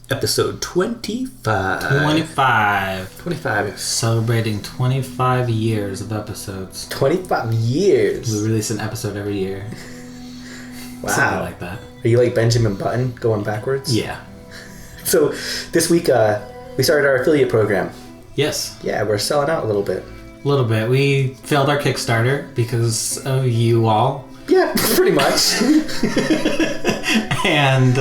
Episode 25. 25. Celebrating 25 years of episodes. 25 years. We release an episode every year. Wow. Something like that. Are you like Benjamin Button going backwards? Yeah. So this week we started our affiliate program. Yes. Yeah, we're selling out a little bit. A little bit. We failed our Kickstarter because of you all. Yeah, pretty much. And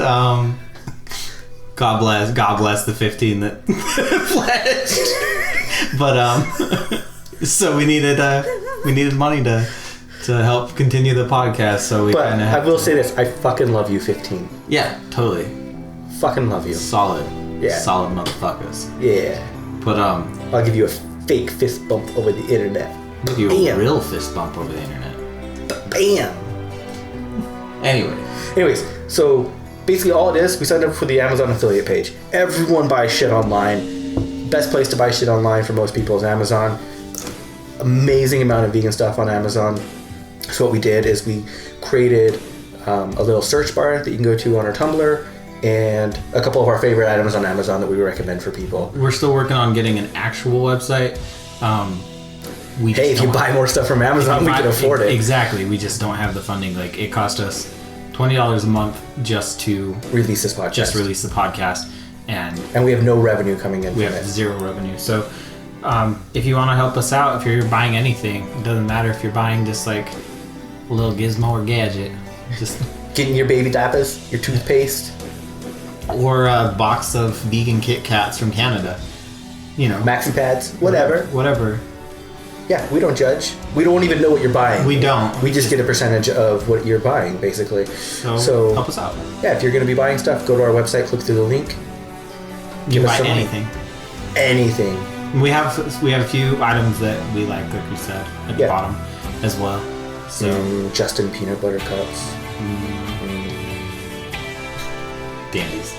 God bless the 15 that pledged. But so we needed money to help continue the podcast. So we. But I will say this: I fucking love you, 15. Yeah, totally. Fucking love you. Solid. Yeah. Solid motherfuckers. Yeah. But I'll give you a fake fist bump over the internet. give you a real fist bump over the internet. Bam. Anyways, so basically all it is, we signed up for the Amazon affiliate page. Everyone buys shit online. Best place to buy shit online for most people is Amazon. Amazing amount of vegan stuff on Amazon. So what we did is we created a little search bar that you can go to on our Tumblr and a couple of our favorite items on Amazon that we recommend for people. We're still working on getting an actual website. If you buy more stuff from Amazon, we can afford it. Exactly. We just don't have the funding. Like, it cost us $20 a month just to release this podcast. Just release the podcast. And we have no revenue coming in. We have zero revenue. So if you want to help us out, if you're buying anything, it doesn't matter if you're buying just like a little gizmo or gadget. Just getting your baby diapers, your toothpaste. Or a box of vegan Kit Kats from Canada. You know. Maxi pads. Whatever. Yeah, we don't judge. We don't even know what you're buying. We don't. We just get a percentage of what you're buying, basically. So help us out. Yeah, if you're going to be buying stuff, go to our website, click through the link. You can buy anything. Anything. We have a few items that we like we said, at the bottom as well. So Justin peanut butter cups. Dandies.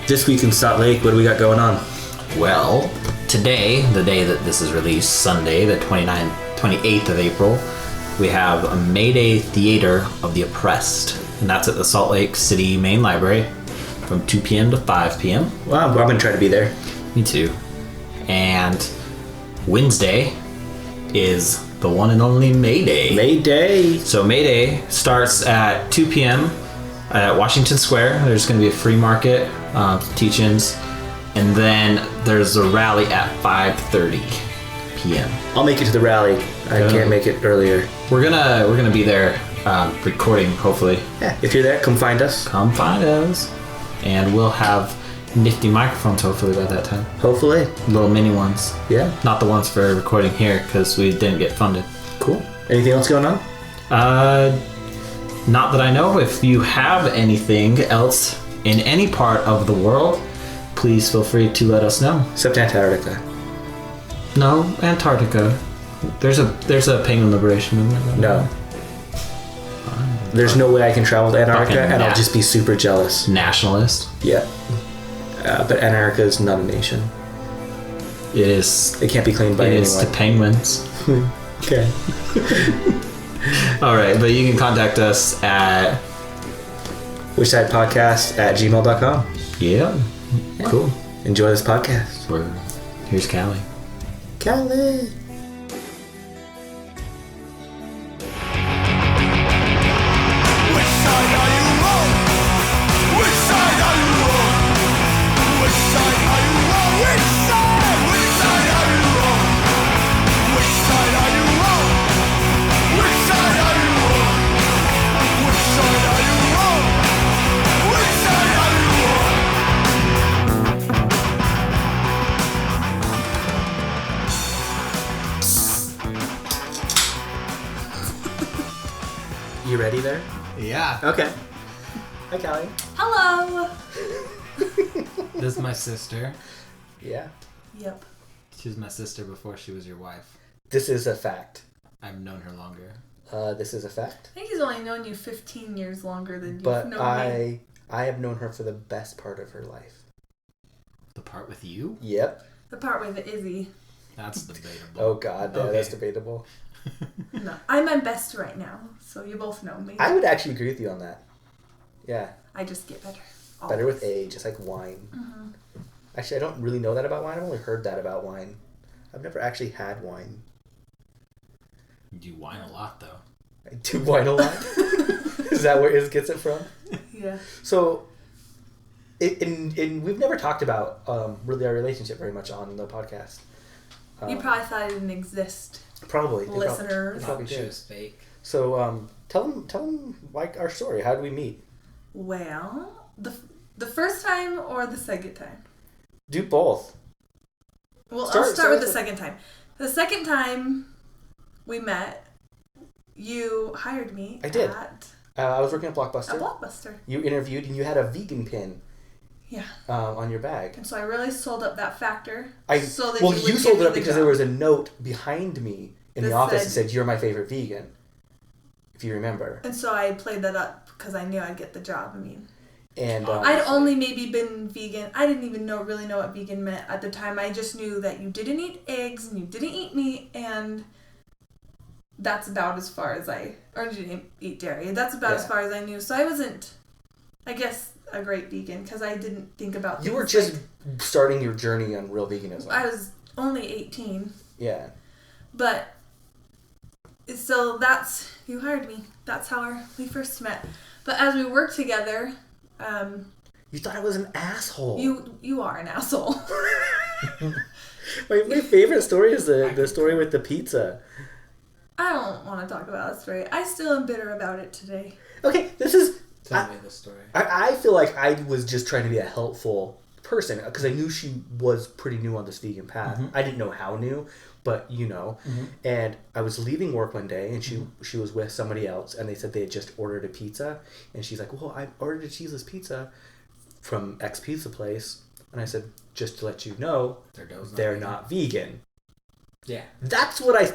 This week in Salt Lake, what do we got going on? Well, today, the day that this is released, Sunday, the 28th of April, we have a May Day Theater of the Oppressed. And that's at the Salt Lake City Main Library from 2 p.m. to 5 p.m. Wow, I'm going to try to be there. Me too. And Wednesday is the one and only May Day. May Day. So May Day starts at 2 p.m. at Washington Square. There's going to be a free market, teach-ins. And then there's a rally at 5:30 p.m. I'll make it to the rally. I can't make it earlier. We're gonna be there recording, hopefully. Yeah, if you're there, come find us. Come find us. And we'll have nifty microphones hopefully by that time. Hopefully. Little mini ones. Yeah. Not the ones for recording here because we didn't get funded. Cool. Anything else going on? Not that I know. If you have anything else in any part of the world, please feel free to let us know. Except Antarctica. No, Antarctica. There's a penguin liberation movement. No. There's no way I can travel to Antarctica, and I'll just be super jealous. Nationalist. Yeah. But Antarctica is not a nation. It is. It can't be claimed by anyone. It is to penguins. Okay. All right, but you can contact us at whichsidepodcast@gmail.com. Yeah. Cool. Enjoy this podcast. Here's Kalli. Kalli. You ready there? Yeah. Okay. Hi, Kalli. Hello. This is my sister. Yeah. Yep. She was my sister before she was your wife. This is a fact. I've known her longer. This is a fact. I think he's only known you 15 years longer than you've known me. But I have known her for the best part of her life. The part with you? Yep. The part with Izzy. That's debatable. Oh, God. Okay. That's debatable. No, I'm my best right now, so you both know me. I would actually agree with you on that. Yeah. I just get better. Better with age, just like wine. Mm-hmm. Actually, I don't really know that about wine. I've only heard that about wine. I've never actually had wine. You do wine a lot, though. I do wine a lot. Is that where Iz gets it from? Yeah. So, we've never talked about really our relationship very much on the podcast. You probably thought it didn't exist. Probably. Listeners. They probably She did. was fake. So, tell them like our story. How did we meet? Well, the first time or the second time? Do both. Well, I'll start with the second time. The second time we met, you hired me I did. at I was working at a Blockbuster. Blockbuster. You interviewed and you had a vegan pin. Yeah. On your bag. And so I really sold up that factor. You would sold give it me up the because job. there was a note behind me in the That office that said- said, "You're my favorite vegan." If you remember. And so I played that up because I knew I'd get the job. I mean, And I'd only maybe been vegan. I didn't even really know what vegan meant at the time. I just knew that you didn't eat eggs and you didn't eat meat, and that's about as far as or you didn't eat dairy. That's about as far as I knew. So I wasn't, I guess, a great vegan because I didn't think about things you were just starting your journey on real veganism. I was only 18. Yeah. But, so you hired me. That's how we first met. But as we worked together, You thought I was an asshole. you are an asshole. My favorite story is the story with the pizza. I don't want to talk about that story. I still am bitter about it today. Okay, this is... Tell me the story. I feel like I was just trying to be a helpful person because I knew she was pretty new on this vegan path. Mm-hmm. I didn't know how new, but you know. Mm-hmm. And I was leaving work one day and she was with somebody else and they said they had just ordered a pizza. And she's like, well, I ordered a cheeseless pizza from X pizza place. And I said, just to let you know, they're not vegan. Yeah. That's where I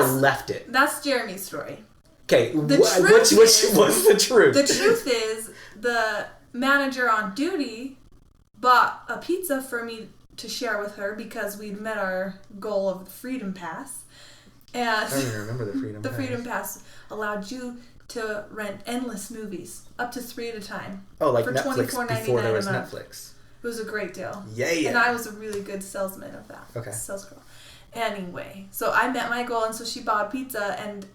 left it. That's Jeremy's story. Okay, The what's the truth? The truth is, the manager on duty bought a pizza for me to share with her because we'd met our goal of the Freedom Pass. And I don't even remember the Freedom the Pass. Freedom Pass allowed you to rent endless movies, up to 3 at a time. Oh, like for Netflix $24.99 before there was a month. Netflix. It was a great deal. Yeah. And I was a really good salesman of that. Okay. Sales girl. Anyway, so I met my goal, and so she bought a pizza, and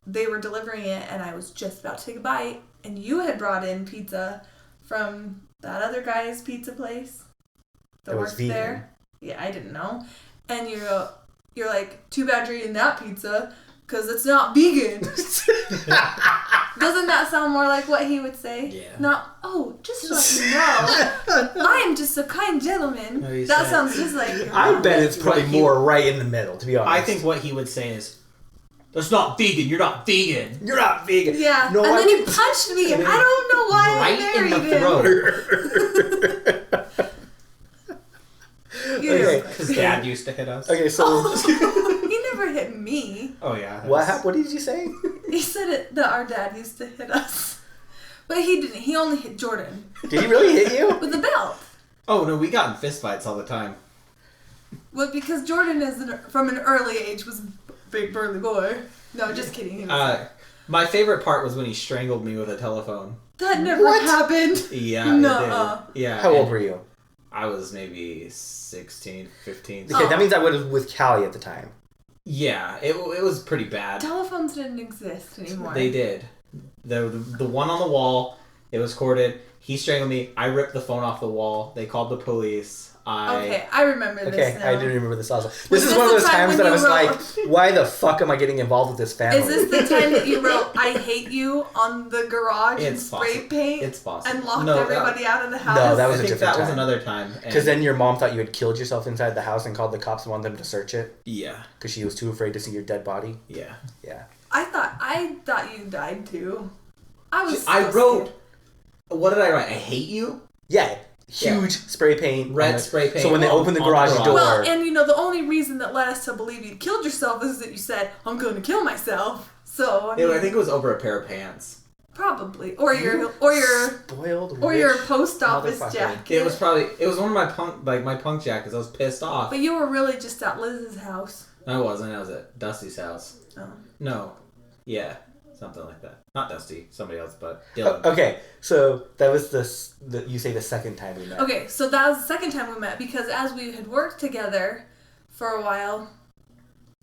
they were delivering it, and I was just about to take a bite, and you had brought in pizza from that other guy's pizza place that was worked vegan. there. Yeah, I didn't know. And you're like, too bad you're eating that pizza, because it's not vegan. Doesn't that sound more like what he would say? Yeah. Not, oh, just to let you know, I am just a kind gentleman. No, he That said- sounds just like your I mom. bet it's probably What he- more right in the middle, to be honest. I think what he would say is, that's not vegan, you're not vegan. You're not vegan. Yeah, No, and I then he would- punched me. I don't know why Right I in married the him. throat. Yeah. Okay. Because Dad used to hit us. Okay, so He never hit me. Oh, yeah. what did you say? He said that our dad used to hit us. But he didn't. He only hit Jordan Did he really hit you? with a belt. Oh, no, we got in fistfights all the time. Well, because Jordan from an early age was a big burly boy. No, just kidding. He was My favorite part was when he strangled me with a telephone. that never What? happened. Yeah, Nuh-uh. it did. Yeah. How old and were you? I was maybe 16, 15. Okay, Oh. that means I was with Kalli at the time. Yeah, it was pretty bad. Telephones didn't exist anymore. They did. The one on the wall, it was corded. He strangled me. I ripped the phone off the wall. They called the police. Okay, I remember this Okay, now. I didn't remember this also. Was This is this one of the those time times when that I you was wrote- like, why the fuck am I getting involved with this family? Is this the time that you wrote "I hate you" on the garage and It's spray possible. paint It's possible. and locked No, everybody out of the house? No, that I was a think different that was time. another time. Because then your mom thought you had killed yourself inside the house and called the cops and wanted them to search it Yeah. because she was too afraid to see your dead body. Yeah. Yeah. I thought you died too. I was. I so wrote... scared. What did I write? I hate you? Yeah. Huge spray paint. Red on it. spray paint So when they on- opened the on the garage garage. door. Well, and the only reason that led us to believe you killed yourself is that you said, "I'm going to kill myself." So I mean, I think it was over a pair of pants. probably, or your Spoiled post office motherfucker. jacket. It was one of my punk jackets. I was pissed off. But you were really just at Liz's house. I wasn't. I was at Dusty's house. Oh. No. Yeah. something like that. Not Dusty, somebody else, but Dylan. Okay, so that was you say the second time we met. Okay, so that was the second time we met because as we had worked together for a while,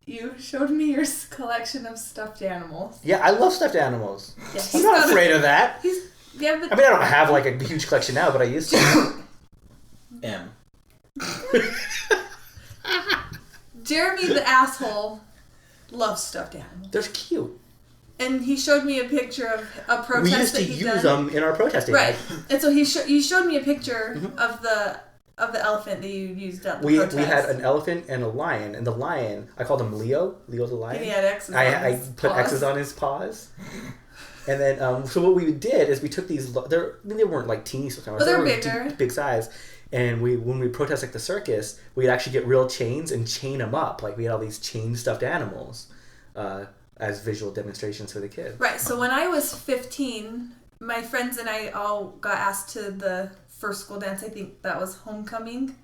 you showed me your collection of stuffed animals. Yeah, I love stuffed animals. Yeah, I'm not afraid of that. Yeah, but I mean, I don't have like a huge collection now, but I used to. M. Jeremy the asshole loves stuffed animals. They're cute. And he showed me a picture of a protest We used that to he use done. them in our protesting. Right. And so you showed me a picture of the elephant that you used at the protest. We had an elephant and a lion, and the lion, I called him Leo the lion. And he had X's on I his put paws. X's on his paws. And then, so what we did is we took these, they weren't like teeny stuffed animals. But they're they bigger. were big size. And when we protest like the circus, we'd actually get real chains and chain them up. Like we had all these chain stuffed animals as visual demonstrations for the kids. Right. So when I was 15, my friends and I all got asked to the first school dance. I think that was homecoming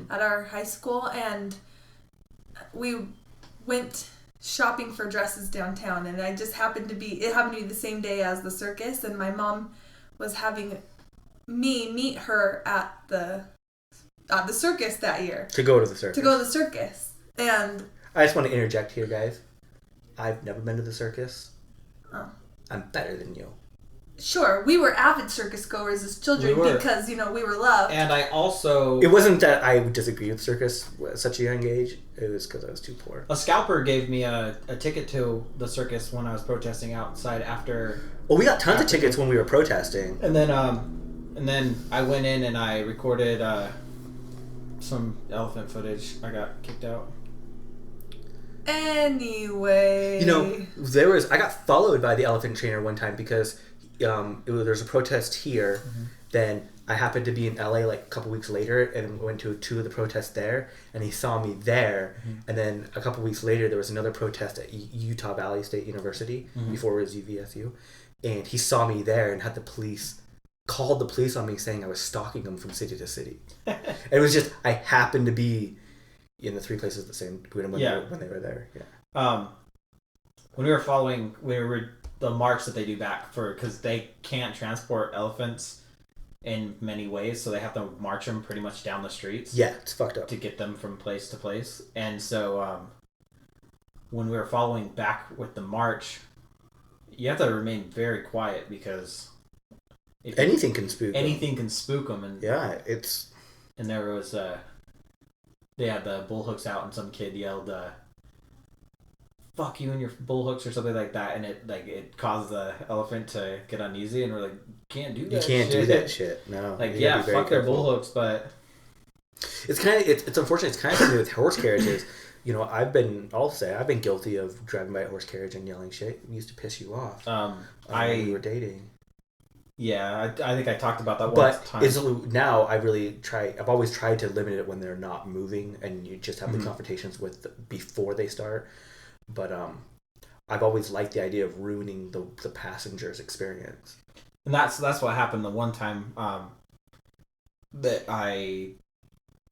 at our high school. And we went shopping for dresses downtown. And it happened to be the same day as the circus. And my mom was having me meet her at the circus that year. To go to the circus. And I just want to interject here, guys. I've never been to the circus. Oh. I'm better than you. Sure, we were avid circus goers as children because, we were loved. And I also... It wasn't that I would disagree with circus at such a young age. It was because I was too poor. A scalper gave me a ticket to the circus when I was protesting outside after... Well, we got tons of tickets when we were protesting. And then I went in and I recorded some elephant footage. I got kicked out. Anyway, I got followed by the elephant trainer one time because there's a protest here. Then I happened to be in LA like a couple weeks later and went to two of the protests there, and he saw me there. And then a couple weeks later, there was another protest at Utah Valley State University before it was UVSU, and he saw me there and had called the police on me saying I was stalking them from city to city. And it was just I happened to be in the three places the same when they were there. Yeah. When we were following, the march that they do back because they can't transport elephants in many ways, so they have to march them pretty much down the streets. Yeah, it's fucked up to get them from place to place. And so when we were following back with the march, you have to remain very quiet because anything can spook them. And yeah, it's. And there was they had the bull hooks out, and some kid yelled, "Fuck you and your bull hooks" or something like that, and it caused the elephant to get uneasy, and we're like, "Can't do that. You can't do that shit. No. Like, yeah, fuck their bull hooks, but it's unfortunate. It's kind of something with horse carriages. I've been guilty of driving by a horse carriage and yelling shit. It used to piss you off. When we were dating. Yeah, I think I talked about that one time. But now I've always tried to limit it when they're not moving and you just have the confrontations before they start. But I've always liked the idea of ruining the passenger's experience. And that's what happened the one time that I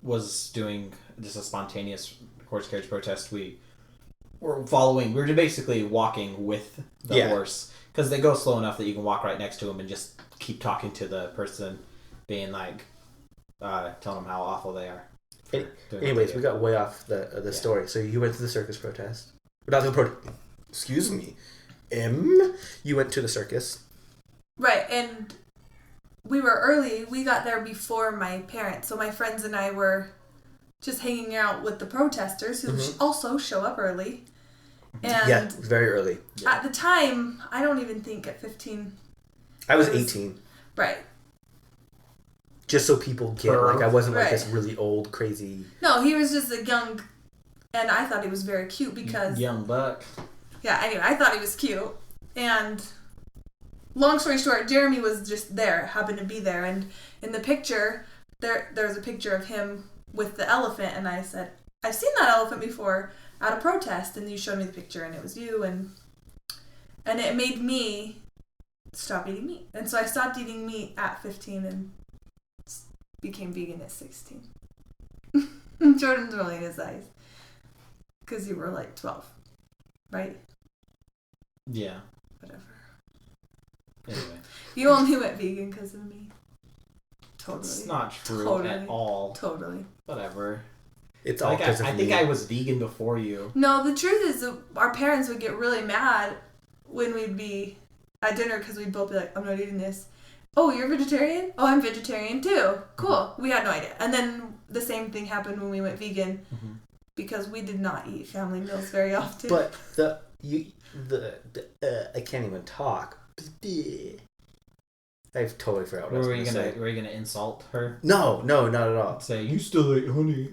was doing just a spontaneous horse carriage protest. We were basically walking with the horse. Because they go slow enough that you can walk right next to them and just keep talking to the person, being like, telling them how awful they are. Anyways, we got way off the story. So you went to the circus protest. Excuse me. You went to the circus. Right, and we were early. We got there before my parents. So my friends and I were just hanging out with the protesters who also show up early. And very early. At the time, I don't even think at 15. I was 18. Right. Just so people get, I wasn't like this really old, crazy... No, he was just a young... And I thought he was very cute because... Young buck. Yeah, anyway, I thought he was cute. And long story short, Jeremy was just there, happened to be there. And in the picture, there's a picture of him with the elephant. And I said, I've seen that elephant before at a protest, and you showed me the picture, and it was you, and it made me stop eating meat. And so I stopped eating meat at 15 and became vegan at 16. Jordan's rolling his eyes. Because you were like 12, right? Yeah. Whatever. Anyway. You only went vegan because of me. Totally. It's not true Totally. at all. Totally. Whatever. It's all because of me. I think I was vegan before you. No, the truth is that our parents would get really mad when we'd be at dinner because we'd both be like, I'm not eating this. Oh, you're vegetarian? Oh, I'm vegetarian too. Cool. We had no idea. And then the same thing happened when we went vegan because we did not eat family meals very often. But I can't even talk. I've totally forgot what I was going to say. Were you gonna insult her? No, not at all. Say you still eat honey.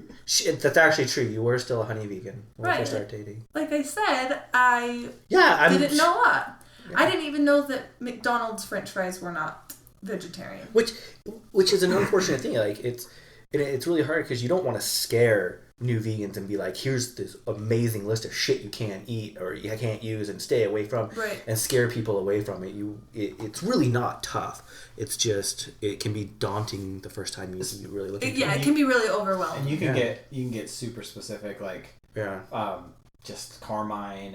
That's actually true. You were still a honey vegan when we Right. first started dating. Like I said, I didn't know a lot. Yeah. I didn't even know that McDonald's French fries were not vegetarian. Which is an unfortunate thing. Like it's really hard because you don't want to scare new vegans and be like, here's this amazing list of shit you can't eat or you can't use and stay away from, right. and scare people away from it. It's really not tough. It's just it can be daunting the first time you really look. It can be really overwhelming. And you can get super specific, like just Carmine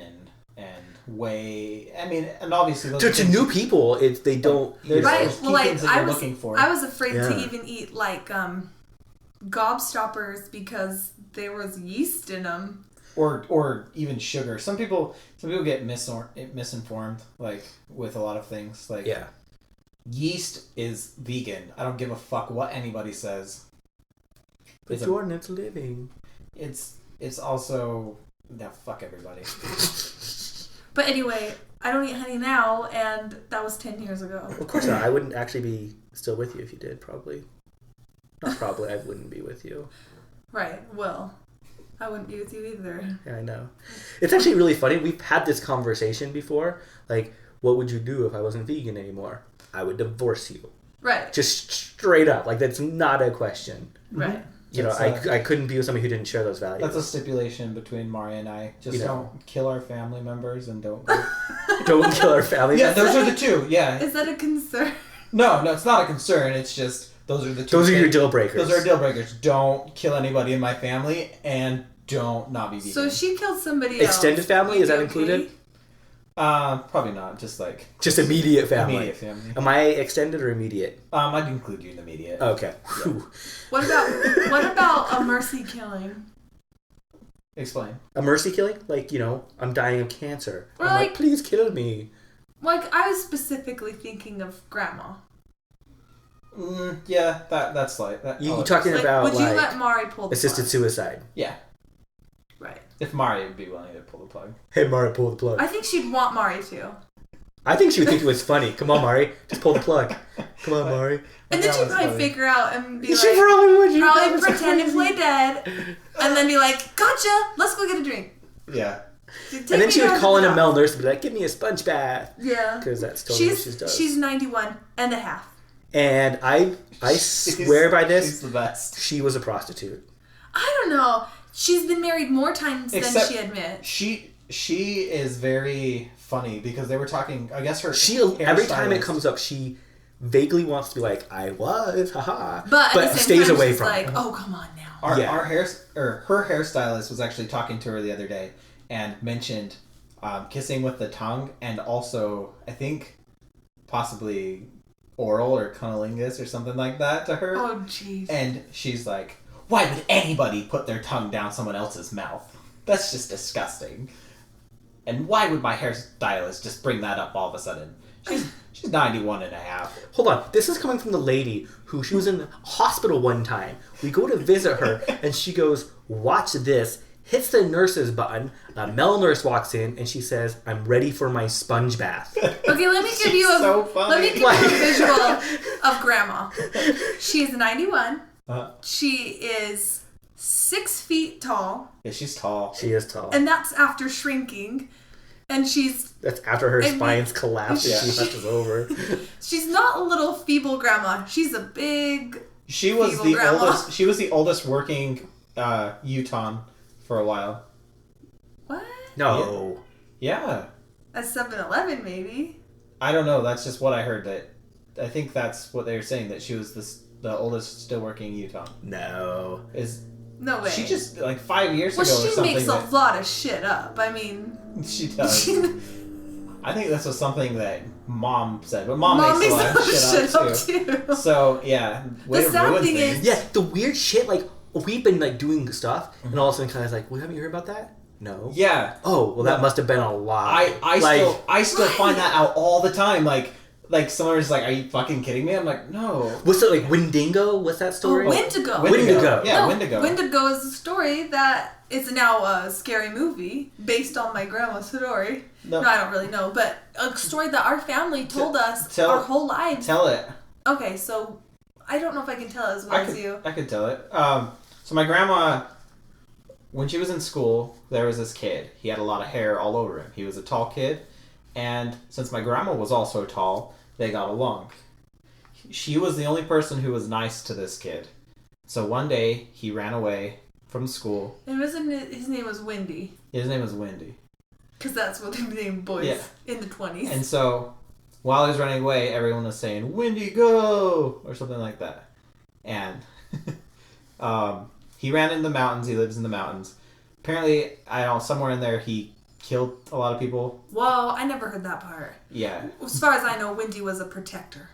and whey. I mean, and obviously those to new people, they don't. Right. Well, like I was afraid Yeah. to even eat like gobstoppers because there was yeast in them. Or even sugar. Some people get misinformed, like with a lot of things. Like yeast is vegan. I don't give a fuck what anybody says. But Jordan's living. It's also fuck everybody. But anyway, I don't eat honey now, and that was 10 years ago. Of course not. I wouldn't actually be still with you if you did. Probably. Not probably. I wouldn't be with you. Right. Well, I wouldn't be with you either. Yeah, I know. It's actually really funny. We've had this conversation before. Like, what would you do if I wasn't vegan anymore? I would divorce you. Right. Just straight up. Like, that's not a question. Right. You know, I couldn't be with somebody who didn't share those values. That's a stipulation between Mari and I. Just don't kill our family members and don't don't kill our family members. Yeah, those are the two. Yeah. Is that a concern? No, it's not a concern. It's just those are the two. Those are your deal breakers. Those are deal breakers. Don't kill anybody in my family and don't not be vegan. So if she killed somebody else. Extended family, is that included? Probably not. Just immediate family. Immediate family. Am I extended or immediate? I'd include you in immediate. Okay. Yeah. What about a mercy killing? Explain. A mercy killing? Like, I'm dying of cancer. Or I'm like, please kill me. Like, I was specifically thinking of grandma. Yeah, that's like that. You talking about would you let Mari pull the assisted plug? suicide? Yeah. Right. If Mari would be willing to pull the plug. Hey, Mari, pull the plug. I think she'd want Mari to. I think she would think it was funny. Come on, Mari, just pull the plug. Come on, Mari. And then she'd probably figure out and be she like, probably would. Probably pretend to play dead, and then be like, "Gotcha, let's go get a drink." Yeah. And then she would call in a male nurse and be like, "Give me a sponge bath." Yeah. Because that's totally what she does. She's 91 and a half. And I swear by this. She's the best. She was a prostitute. I don't know. She's been married more times than she admits. She is very funny because they were talking. I guess every time it comes up, she vaguely wants to be like, "I was, haha," but at the same stays time, away she's from. Like, it. oh, come on now. Her hairstylist was actually talking to her the other day and mentioned kissing with the tongue and also I think possibly oral or cunnilingus or something like that to her. Oh, jeez. And she's like, why would anybody put their tongue down someone else's mouth? That's just disgusting. And why would my hairstylist just bring that up all of a sudden? She's 91 and a half. Hold on. This is coming from the lady who she was in the hospital one time. We go to visit her and she goes, "Watch this." Hits the nurse's button. A male nurse walks in and she says, "I'm ready for my sponge bath." Okay, let me give you a visual of grandma. She's 91. She is 6 feet tall. Yeah, she's tall. She is tall. And that's after shrinking. And that's after her spine's collapsed and she hunches over. She's not a little feeble grandma. She's a big She was feeble the grandma. oldest. She was the oldest working Utah for a while. What? No. Yeah. At 7-Eleven, maybe. I don't know. That's just what I heard. I think that's what they were saying. That she was the oldest still working Utah. No. No way. She just 5 years ago or something. Well, she makes a lot of shit up. I mean, she does. I think this was something that Mom said, but Mom makes a lot of shit up too. So yeah, the sad thing is, yeah, the weird shit. Like we've been like doing stuff, and all of a sudden, kind of like, well, haven't you heard about that? No. Yeah. Oh, well, that must have been a lie. I still find that out all the time. Like someone was like, "Are you fucking kidding me?" I'm like, "No." What's it like? Wendigo? What's that story? Oh, Wendigo. Wendigo. Yeah, no, Wendigo. Wendigo is a story that is now a scary movie based on my grandma's story. No, I don't really know, but a story that our family told us our whole lives. Tell it. Okay, so I don't know if I can tell as well as you. I could tell it. So my grandma, when she was in school, there was this kid. He had a lot of hair all over him. He was a tall kid, and since my grandma was also tall, they got along. She was the only person who was nice to this kid. So one day, he ran away from school. And his name was Wendy. His name was Wendy. Because that's what they named boys in the 20s. And so, while he was running away, everyone was saying, "Wendy, go!" or something like that. And he ran in the mountains. He lives in the mountains. Apparently, I don't know, somewhere in there, he killed a lot of people. Whoa, I never heard that part. Yeah. As far as I know, Wendy was a protector.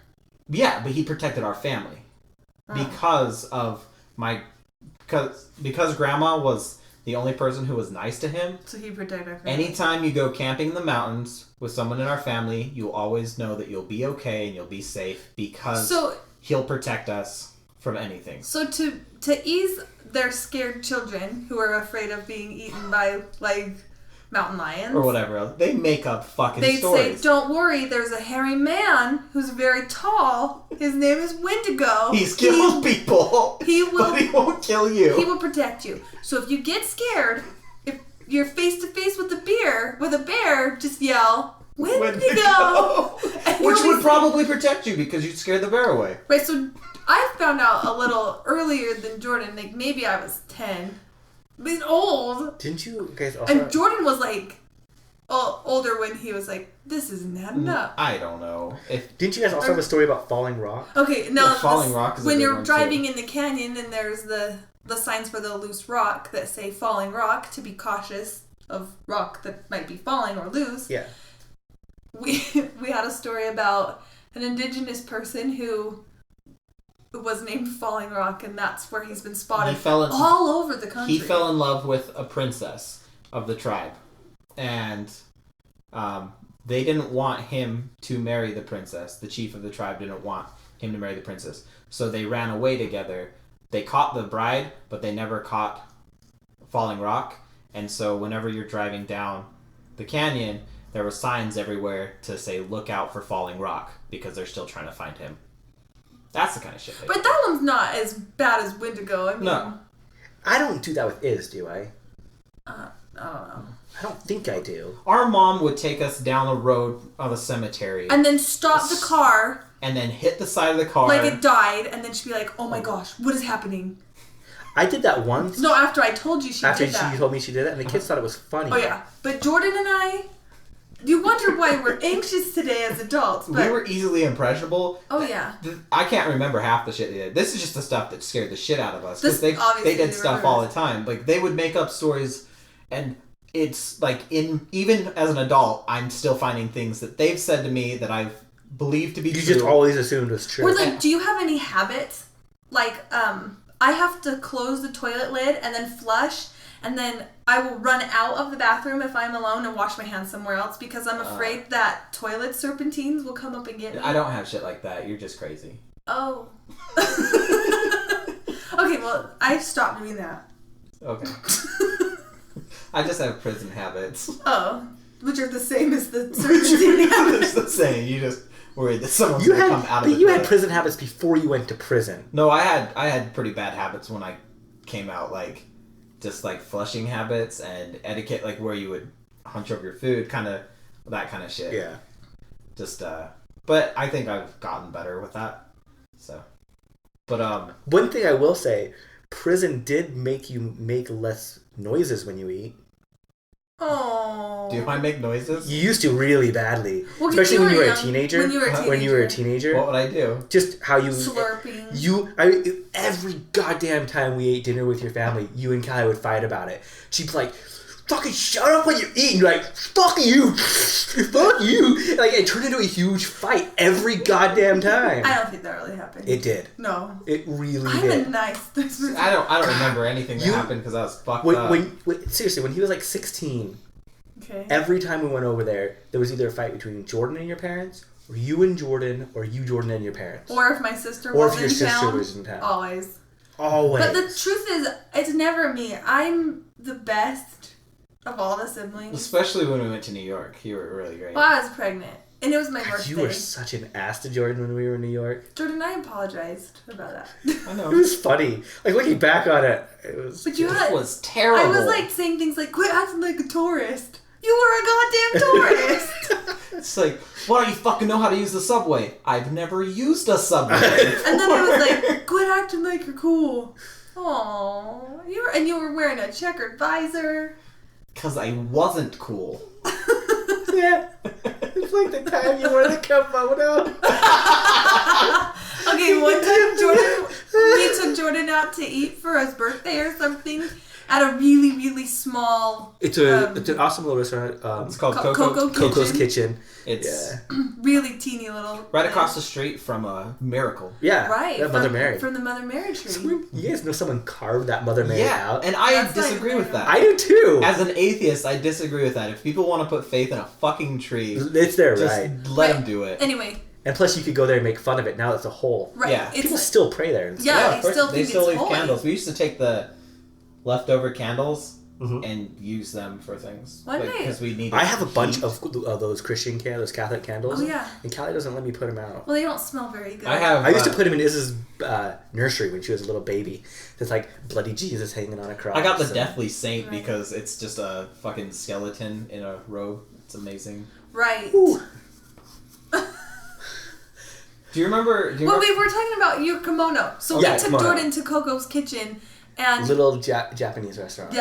Yeah, but he protected our family. Because of because Grandma was the only person who was nice to him. So he protected our family. Anytime you go camping in the mountains with someone in our family, you'll always know that you'll be okay and you'll be safe because he'll protect us from anything. So to ease their scared children who are afraid of being eaten by, like, mountain lions. Or whatever else. They make up fucking They'd stories. say, "Don't worry, there's a hairy man who's very tall. His name is Wendigo. He's killed people. But he won't kill you. He will protect you. So if you get scared, if you're face to face with a bear, just yell, Wendigo! Which would probably protect you because you'd scare the bear away. Right, so I found out a little earlier than Jordan. Like, maybe I was 10. But old. Didn't you guys also... And Jordan was, like, older when he was like, this isn't adding up. I don't know. Didn't you guys also have a story about Falling Rock? Okay, now Falling Rock is when you're driving in the canyon and there's the signs for the loose rock that say Falling Rock to be cautious of rock that might be falling or loose. Yeah. We had a story about an indigenous person who was named Falling Rock, and that's where he's been spotted all over the country. He fell in love with a princess of the tribe, and they didn't want him to marry the princess. The chief of the tribe didn't want him to marry the princess, so they ran away together. They caught the bride, but they never caught Falling Rock, and so whenever you're driving down the canyon, there were signs everywhere to say, "Look out for Falling Rock," because they're still trying to find him. That's the kind of shit. But that one's not as bad as Wendigo. I mean, no. I don't do that with Iz, do I? I don't know. I don't think I do. Our mom would take us down the road of a cemetery. And then stop the car. And then hit the side of the car. Like it died, and then she'd be like, "Oh my gosh, what is happening?" I did that once. No, after I told you she did that. After she told me she did it, and the kids thought it was funny. Oh yeah, but Jordan and I... You wonder why we're anxious today as adults, but... We were easily impressionable. Oh, yeah. I can't remember half the shit they did. This is just the stuff that scared the shit out of us. Because they did stuff all the time. Like, they would make up stories, and it's like, even as an adult, I'm still finding things that they've said to me that I've believed to be true. You just always assumed was true. Or, like, do you have any habits? Like, I have to close the toilet lid and then flush... And then I will run out of the bathroom if I'm alone and wash my hands somewhere else because I'm afraid that toilet serpentines will come up and get me. I don't have shit like that. You're just crazy. Oh. Okay, well, I stopped doing that. Okay. I just have prison habits. Oh. Which are the same as the serpentine habits. It's the same. You just worried that someone's going to come out of the But you had prison habits before you went to prison. No, I had pretty bad habits when I came out, like... Just like flushing habits and etiquette, like where you would hunch over your food, that kind of shit. Yeah. Just, but I think I've gotten better with that. So, but one thing I will say, prison did make you make less noises when you eat. Oh. Do I make noises? You used to really badly, well, especially when you were a teenager. When you were a teenager. What would I do? Just how you slurping. Every goddamn time we ate dinner with your family, you and Kalli would fight about it. She'd be like, fucking shut up when you eat. And you're like, fuck you. Fuck you. Like, it turned into a huge fight every goddamn time. I don't think that really happened. It did. No. It really I'm did. a nice. I don't remember anything that happened because I was fucked up. Seriously, when he was like 16, Okay. every time we went over there was either a fight between Jordan and your parents, or you and Jordan, or you, Jordan, and your parents. Or if my sister Or was if your in sister town. was in town. Always. Always. But the truth is, it's never me. I'm the best of all the siblings. Especially when we went to New York. You were really great. Well, I was pregnant. And it was my birthday. You were such an ass to Jordan when we were in New York. Jordan, I apologized about that. I know. It was funny. Like, looking back on it, it was... But you It had, was terrible. I was like saying things like, quit acting like a tourist. You were a goddamn tourist. It's like, why don't you fucking know how to use the subway? I've never used a subway. And then I was like, quit acting like you're cool. Aww. You were wearing a checkered visor. Because I wasn't cool. Yeah. It's like the time you wore the kimono. Okay, one time we took Jordan out to eat for his birthday or something at a really, really small... It's an awesome little restaurant. It's called Coco's Kitchen. It's really teeny little... right across the street from Miracle. Yeah. Right. That Mother Mary. From the Mother Mary tree. You guys know someone carved that Mother Mary out? And I That's disagree like- with that. I do too. As an atheist, I disagree with that. If people want to put faith in a fucking tree, It's their just right. let them do it. Anyway, And plus, you could go there and make fun of it. Now it's a hole. right. Yeah. It's People still pray there. And Yeah, of they course, still they think still it's leave holy. candles. We used to take the leftover candles Mhm. and use them for things. One day. Because we needed I have a bunch heat. of those Christian candles, Catholic candles. Oh, yeah. And Kalli doesn't let me put them out. Well, they don't smell very good. I have. I used to put him in Iz's nursery when she was a little baby. There's like bloody Jesus hanging on a cross. I got the and- Deathly Saint Right. because it's just a fucking skeleton in a robe. It's amazing. Right. Ooh. Do you remember? Well, we were talking about your kimono. So Yeah, we took kimono. Jordan to Coco's Kitchen and Little Japanese restaurant.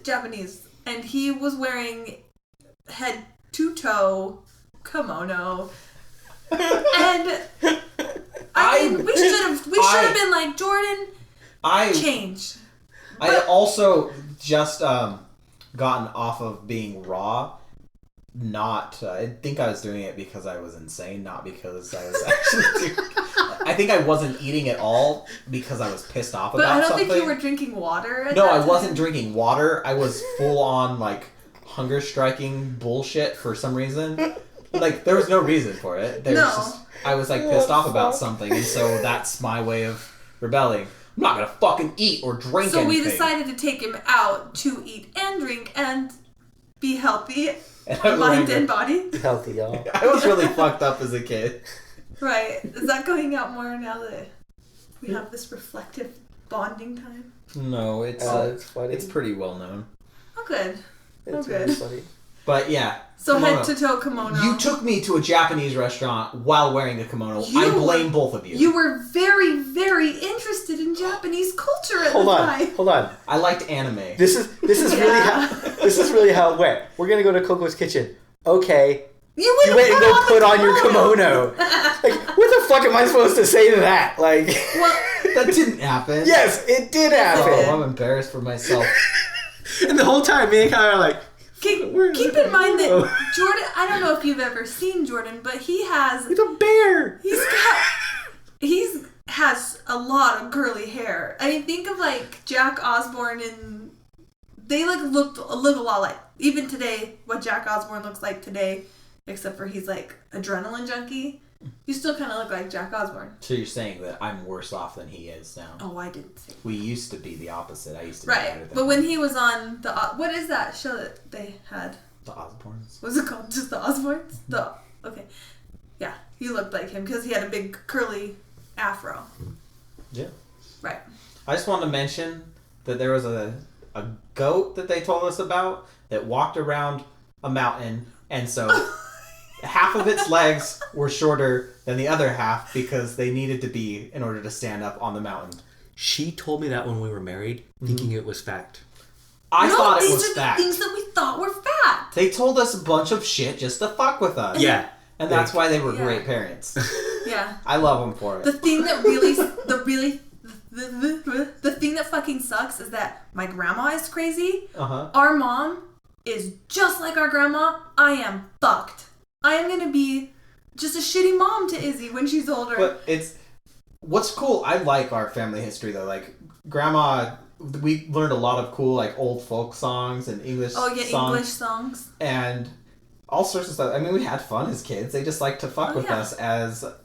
Japanese, and he was wearing head to toe kimono, and I mean, we should have been like, Jordan, change. I had also just gotten off of being raw. I think I was doing it because I was insane, not because I was actually doing I think I wasn't eating at all because I was pissed off But about I don't something. think you were drinking water. At No, that I time. wasn't drinking water. I was full on like hunger striking bullshit for some reason. Like there was no reason for it. There was just I was like pissed off about something, and so that's my way of rebelling. I'm not gonna fucking eat or drink So anything. we decided to take him out to eat and drink and be healthy, And I was mind angry. and body. Healthy, y'all. I was really fucked up as a kid. Right. Is that going out more now that we have this reflective bonding time? No, it's funny. it's pretty well known. Oh, good. It's good. really funny. But yeah. So kimono. head to toe kimono. You took me to a Japanese restaurant while wearing a kimono. I You- blame both of you. You were very, very interested in Japanese culture at the time. Hold on. I liked anime. This is really how it went. We're gonna go to Coco's Kitchen. Okay. You went and go put on your kimono. kimono. Like, what the fuck am I supposed to say to that? Like, Well, That didn't happen. yes, it did Oh, happen. I'm embarrassed for myself. And the whole time, me and Kalli are like, keep in mind that Jordan, I don't know if you've ever seen Jordan, but he has it's a bear. has a lot of curly hair. I mean, think of like Jack Osborne, and they like look a lot like, even today, what Jack Osborne looks like today, except for he's like adrenaline junkie. You still kind of look like Jack Osborne. So you're saying that I'm worse off than he is now? Oh, I didn't say. We used to be the opposite. I used to be better Right, than but when he was on the what is that show that they had? the Osbournes. What's it called? Just the Osbournes? Okay, yeah, he looked like him because he had a big curly afro. Yeah. Right. I just wanted to mention that there was a goat that they told us about that walked around a mountain, and so half of its legs were shorter than the other half because they needed to be in order to stand up on the mountain. She told me that when we were married, thinking it was fact. I thought it these was are fact. the things that we thought were fact. They told us a bunch of shit just to fuck with us. Yeah. And that's why they were Yeah. great parents. Yeah. I love them for The it. thing that the thing that fucking sucks is that my grandma is crazy. Uh-huh. Our mom is just like our grandma, I am fucked. I am going to be just a shitty mom to Izzy when she's older. But what's cool, I like our family history though. Like, grandma, we learned a lot of cool, like, old folk songs and English songs. English songs. And all sorts of stuff. I mean, we had fun as kids. They just liked to fuck with us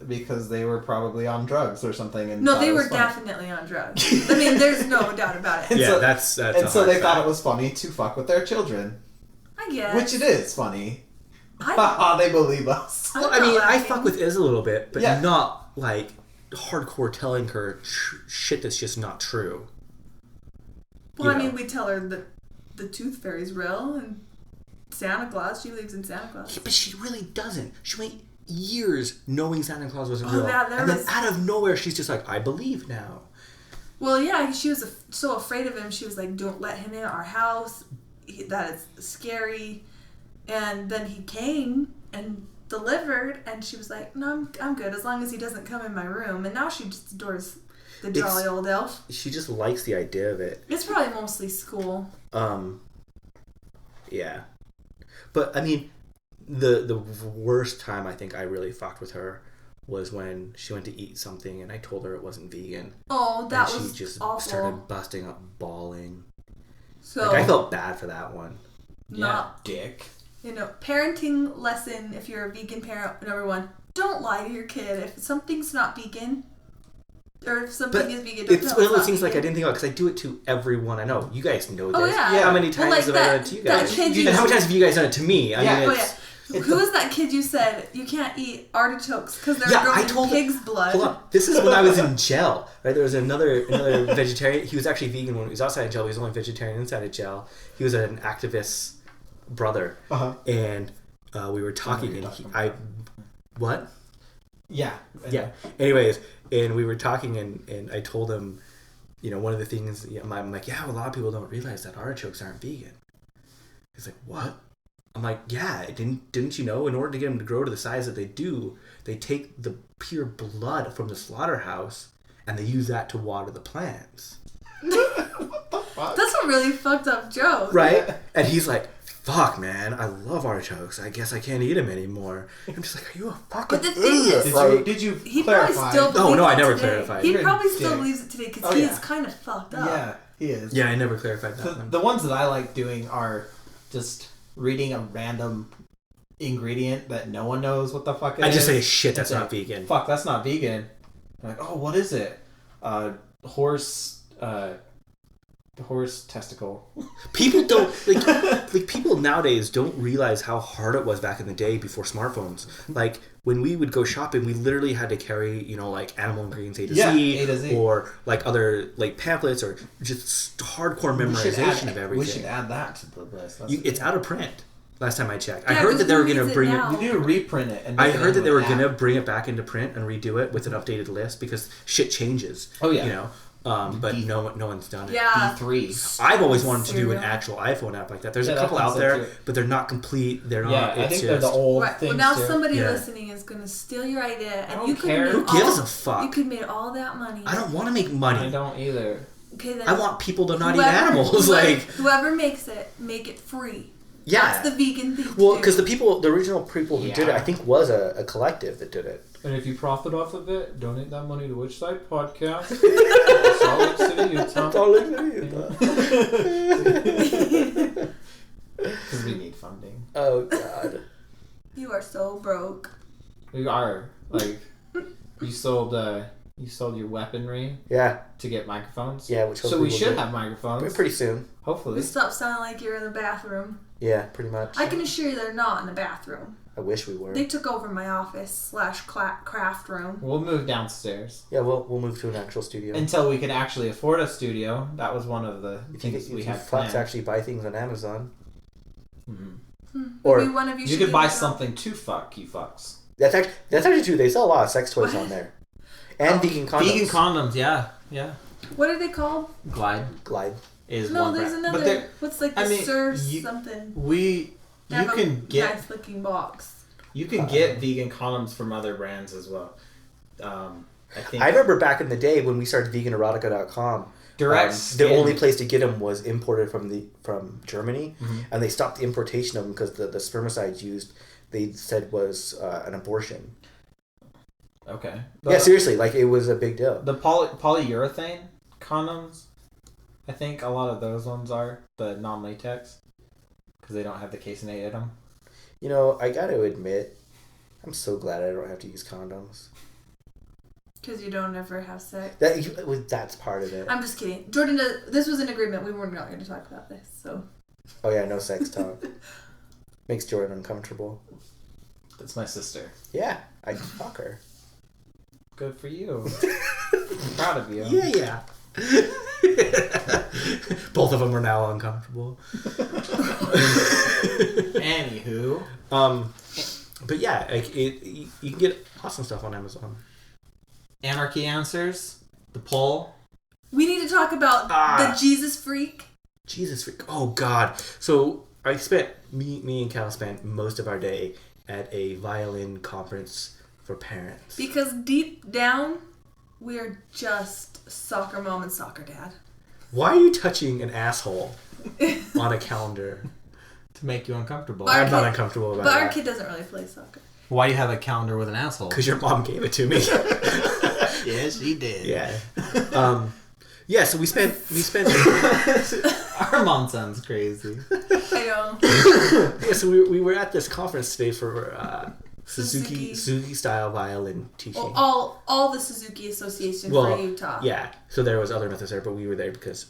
because they were probably on drugs or something. And no, they were definitely on drugs. I mean, there's no doubt about it. Yeah, so, that's and so they thought it was funny to fuck with their children. I guess. Which it is funny. Haha, they believe us. Well, I mean, I fuck with Iz a little bit, but not like hardcore telling her shit that's just not true. Well, I mean, we tell her that the tooth fairy's real and Santa Claus, she believes in Santa Claus. Yeah, but she really doesn't. She went years knowing Santa Claus wasn't real. Then out of nowhere, she's just like, I believe now. Well, yeah, she was so afraid of him. She was like, don't let him in our house. That is scary. And then he came and delivered, and she was like, no, I'm good as long as he doesn't come in my room. And now she just adores the jolly old elf. She just likes the idea of it. It's probably mostly school. Yeah. But, I mean, the worst time I think I really fucked with her was when she went to eat something and I told her it wasn't vegan. Oh, that was awful. And she just started busting up bawling. So I felt bad for that one. Dick. Parenting lesson, if you're a vegan parent, number one, don't lie to your kid. If something's not vegan, or if something is vegan, don't it's tell one of those things like I didn't think about because I do it to everyone I know. You guys know this. Oh, yeah. How many times have I done it to you guys? And how many times have you guys done it to me? I mean, Who was that kid you said you can't eat artichokes because they're growing pig's blood? Hold on. This is when I was in jail. Right? There was another vegetarian. He was actually vegan when he was outside of jail. He was only vegetarian inside of jail. He was an activist's brother. And we were talking and what? Yeah. Yeah. Anyways, and we were talking and I told him, one of the things, I'm like, a lot of people don't realize that artichokes aren't vegan. He's like, what? I'm like, yeah, didn't you know? In order to get them to grow to the size that they do, they take the pure blood from the slaughterhouse and they use that to water the plants. What the fuck? That's a really fucked up joke. Right? And he's like, fuck, man, I love artichokes. I guess I can't eat them anymore. I'm just like, are you a fucking But the thing is, did you he clarify? probably still believes no, I it never today. clarified. He probably still believes it today because he is kind of fucked up. Yeah, he is. Yeah, I never clarified that one. The ones that I like doing are just reading a random ingredient that no one knows what the fuck it is. I just say, shit, that's not vegan. Fuck, that's not vegan. I'm like, oh, what is it? Horse testicle. People don't like people nowadays don't realize how hard it was back in the day before smartphones. Like when we would go shopping, we literally had to carry, like animal ingredients A to Z, or like other like pamphlets or just hardcore memorization of everything. We should add that to the list. It's out of print. Last time I checked, Yeah, I heard that they were going to bring it. You need to reprint it. And I heard that they were going to bring it back into print and redo it with an updated list because shit changes. Oh yeah. But no one's done it. Yeah. D3. I've always wanted to do an actual iPhone app like that. There's a couple out there, but they're not complete. They're not. I think they're the old things. Well, now somebody listening is going to steal your idea, and you care. could Who gives a fuck? You could make all that money. I don't want to make money. I don't either. Okay, then I want people to not eat animals. Whoever makes it, make it free. Yeah, that's the vegan thing. Well, because the original people who did it, I think, was a collective that did it. And if you profit off of it, donate that money to Which Side Podcast. Salt Lake City, Utah. Salt Lake City, Utah. Because we need funding. Oh God. You are so broke. We are. Like, you sold your weaponry. Yeah. To get microphones. Yeah, so we should have microphones. Pretty soon. Hopefully. You stop sounding like you're in the bathroom. Yeah, pretty much. I can assure you they're not in the bathroom. I wish we were. They took over my office / craft room. We'll move downstairs. Yeah, we'll move to an actual studio. Until we can actually afford a studio. That was one of the things we had planned. Actually buy things on Amazon. Mm-hmm. Or maybe one of you could buy something to fuck, you fucks. That's actually true. They sell a lot of sex toys on there. And vegan condoms. Vegan condoms, yeah. What are they called? Glide. Is no, one there's brand. another. What's like the Sir something? You can get nice looking box. You can get vegan condoms from other brands as well. think I remember back in the day when we started veganerotica.com. direct The skin- only place to get them was imported from Germany, Mm-hmm. and they stopped the importation of them because the spermicides used, they said, was an abortion. Okay. Yeah, seriously, like it was a big deal. The polyurethane condoms, I think a lot of those ones are the non-latex because they don't have the casein in them. You know, I got to admit, I'm so glad I don't have to use condoms. Because you don't ever have sex. That's part of it. I'm just kidding. Jordan, this was an agreement. We were not going to talk about this, so. Oh yeah, no sex talk. Makes Jordan uncomfortable. That's my sister. Yeah, I fuck her. Good for you. I'm proud of you. Yeah. Both of them are now uncomfortable. Anywho. But yeah, like you can get awesome stuff on Amazon. Anarchy Answers. The poll. We need to talk about the Jesus freak. Jesus freak. Oh God. So I spent me and Cal spent most of our day at a violin conference for parents. Because deep down, we're just soccer mom and soccer dad. Why are you touching an asshole on a calendar? To make you uncomfortable. Our I'm not kid- uncomfortable about But that. our kid doesn't really play soccer. Why do you have a calendar with an asshole? Because your mom gave it to me. Yes, she did. Yeah. Yeah, so we spent Our mom sounds crazy. I know. yeah, so we were at this conference today for Suzuki. Suzuki style violin teaching. Well, all the Suzuki Association for Utah. Yeah, so there was other methods there, but we were there because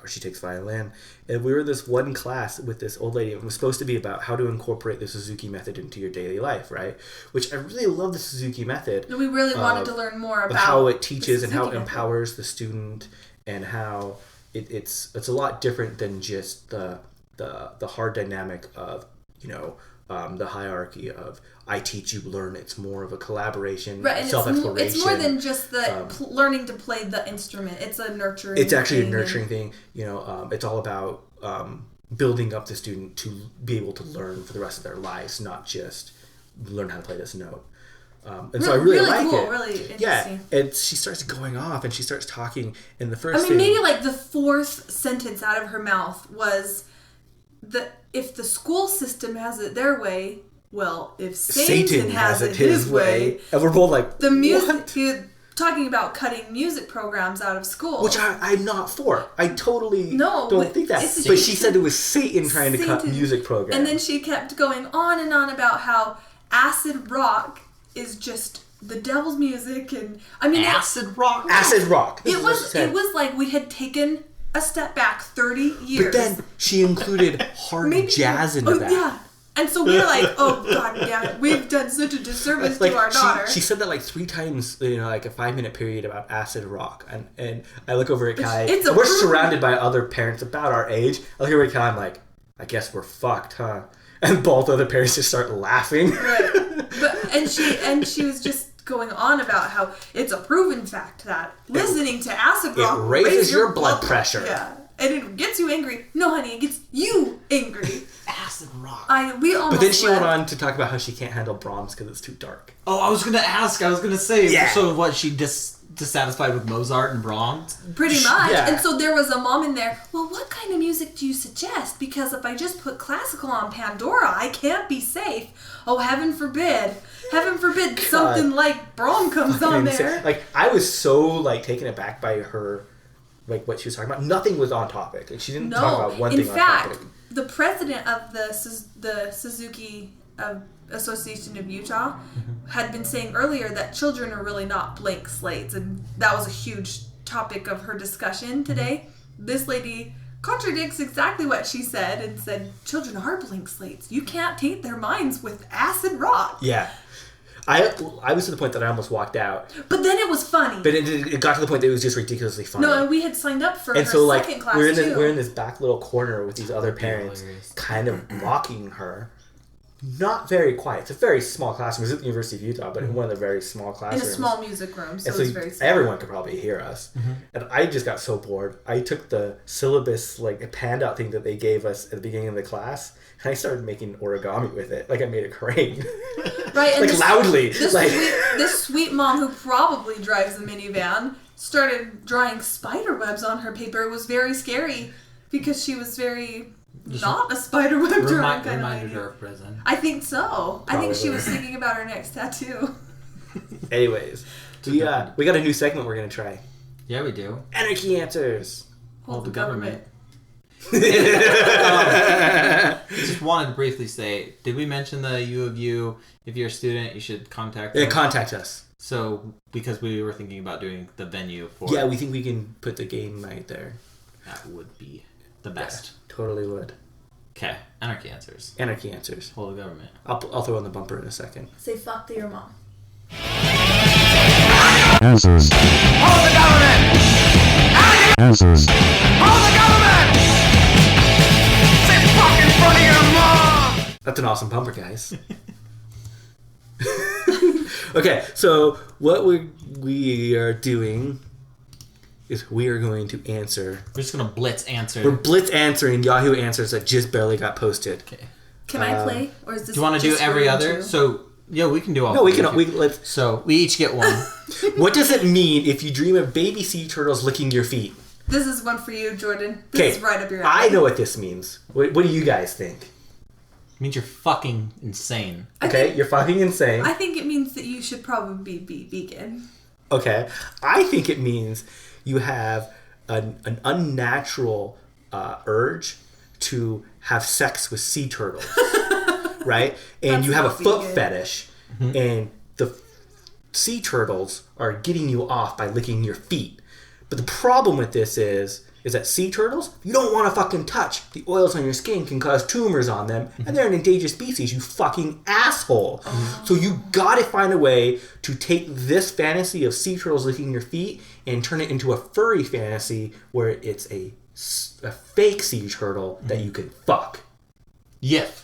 she takes violin, and we were in this one class with this old lady. It was supposed to be about how to incorporate the Suzuki method into your daily life, right? Which I really love the Suzuki method. And we really wanted to learn more about how it teaches the and how it Suzuki method. empowers the student, and how it's a lot different than just the hard dynamic of the hierarchy of I teach, you learn. It's more of a collaboration, Right, and self-exploration. it's more than just the learning to play the instrument. It's a nurturing. It's actually a thing nurturing thing. It's all about building up the student to be able to learn for the rest of their lives, not just learn how to play this note. And so I really like cool, it. really interesting. Yeah, and she starts going off and she starts talking, and the first thing, maybe like the fourth sentence out of her mouth was that if the school system has it their way, well, if Satan has it his way, and we're both like, the music. what? Talking about cutting music programs out of school, Which I'm not for. I totally No, don't but think that. it's- But she said it was Satan trying to cut Satan. music programs. And then she kept going on and on about how acid rock is just the devil's music, and I mean Acid rock? Acid rock. This It is what she was said. like we had taken a step back 30 years. But then she included hard jazz into that. Yeah. And so we were like, oh god damn it, we've done such a disservice Like to our daughter. she said that like 3 times, like a 5-minute period about acid rock, and I look over at Kai. It's a We're proof. surrounded by other parents about our age. I look over at Kai. I'm like, I guess we're fucked, huh? And both other parents just start laughing. Right. And she was just going on about how it's a proven fact that listening to acid rock raises your blood pressure. Yeah. And it gets you angry. No, honey, it gets you angry. Acid rock. We almost But then she left. went on to talk about how she can't handle Brahms because it's too dark. Oh, I was going to ask. I was going to say. Yeah. So what, she dissatisfied with Mozart and Brahms? Pretty much. Yeah. And so there was a mom in there, well, what kind of music do you suggest? Because if I just put classical on Pandora, I can't be safe. Oh, heaven forbid. Heaven forbid something like Brahms comes on there. Like, I was so, taken aback by her, what she was talking about. Nothing was on topic. Like, she didn't talk about one thing in on fact, topic. the president of the Suzuki Association of Utah had been saying earlier that children are really not blank slates, and that was a huge topic of her discussion today. This lady contradicts exactly what she said and said children are blank slates. You can't taint their minds with acid rock. Yeah. I was to the point that I almost walked out. But then it was funny. But it got to the point that it was just ridiculously funny. No, and we had signed up for And her so, second class we're too. in this back little corner with these other parents Hilarious. kind of mocking her. not very quiet. It's a very small classroom. It's at the University of Utah, but in one of the very small In classrooms. a small music room, so And it's very small. everyone could probably hear us. And I just got so bored. I took the syllabus, like a handout thing that they gave us at the beginning of the class, and I started making origami with it. Like I made a crane. Right, and like loudly. This sweet mom who probably drives the minivan started drawing spider webs on her paper. It was very scary because she was very not a spider web drawing kind of Reminded lady. her of prison. I think so. I think she Probably. was thinking about her next tattoo. Anyways, we got a new segment we're gonna try. Yeah, we do. Anarchy Answers. Hold the government. Just wanted to briefly say, did we mention the U of U? If you're a student, you should contact Yeah, them. contact us. So, because we were thinking about doing the venue for Yeah, we think we can put the game night there. that would be the best. Totally would. Okay, Anarchy Answers. Anarchy Answers. Hold the government. I'll throw in the bumper in a second. Say fuck to your mom. Answers. Hold the government! Answers. Hold the government! Say fuck in front of your mom! That's an awesome bumper, guys. Okay, so what we are doing is we are going to answer. We're just gonna blitz answer. We're blitz answering Yahoo answers that just barely got posted. Okay. Can I play? Or is this Do you want to do just for every you other? two? So, yeah, we can do all No, we three can. if you- Let's. So, we each get one. What does it mean if you dream of baby sea turtles licking your feet? This is one for you, Jordan. This Okay, is right up your I alley. know what this means. What do you guys think? Means you're fucking insane. Okay, you're fucking insane. I think it means that you should probably be vegan. Okay, I think it means you have an unnatural urge to have sex with sea turtles, right? And That's you have a not foot vegan. fetish, and the sea turtles are getting you off by licking your feet. But the problem with this is that sea turtles, you don't want to fucking touch. The oils on your skin can cause tumors on them, and they're an endangered species, you fucking asshole. So you gotta find a way to take this fantasy of sea turtles licking your feet and turn it into a furry fantasy where it's a fake sea turtle that you can fuck. Yif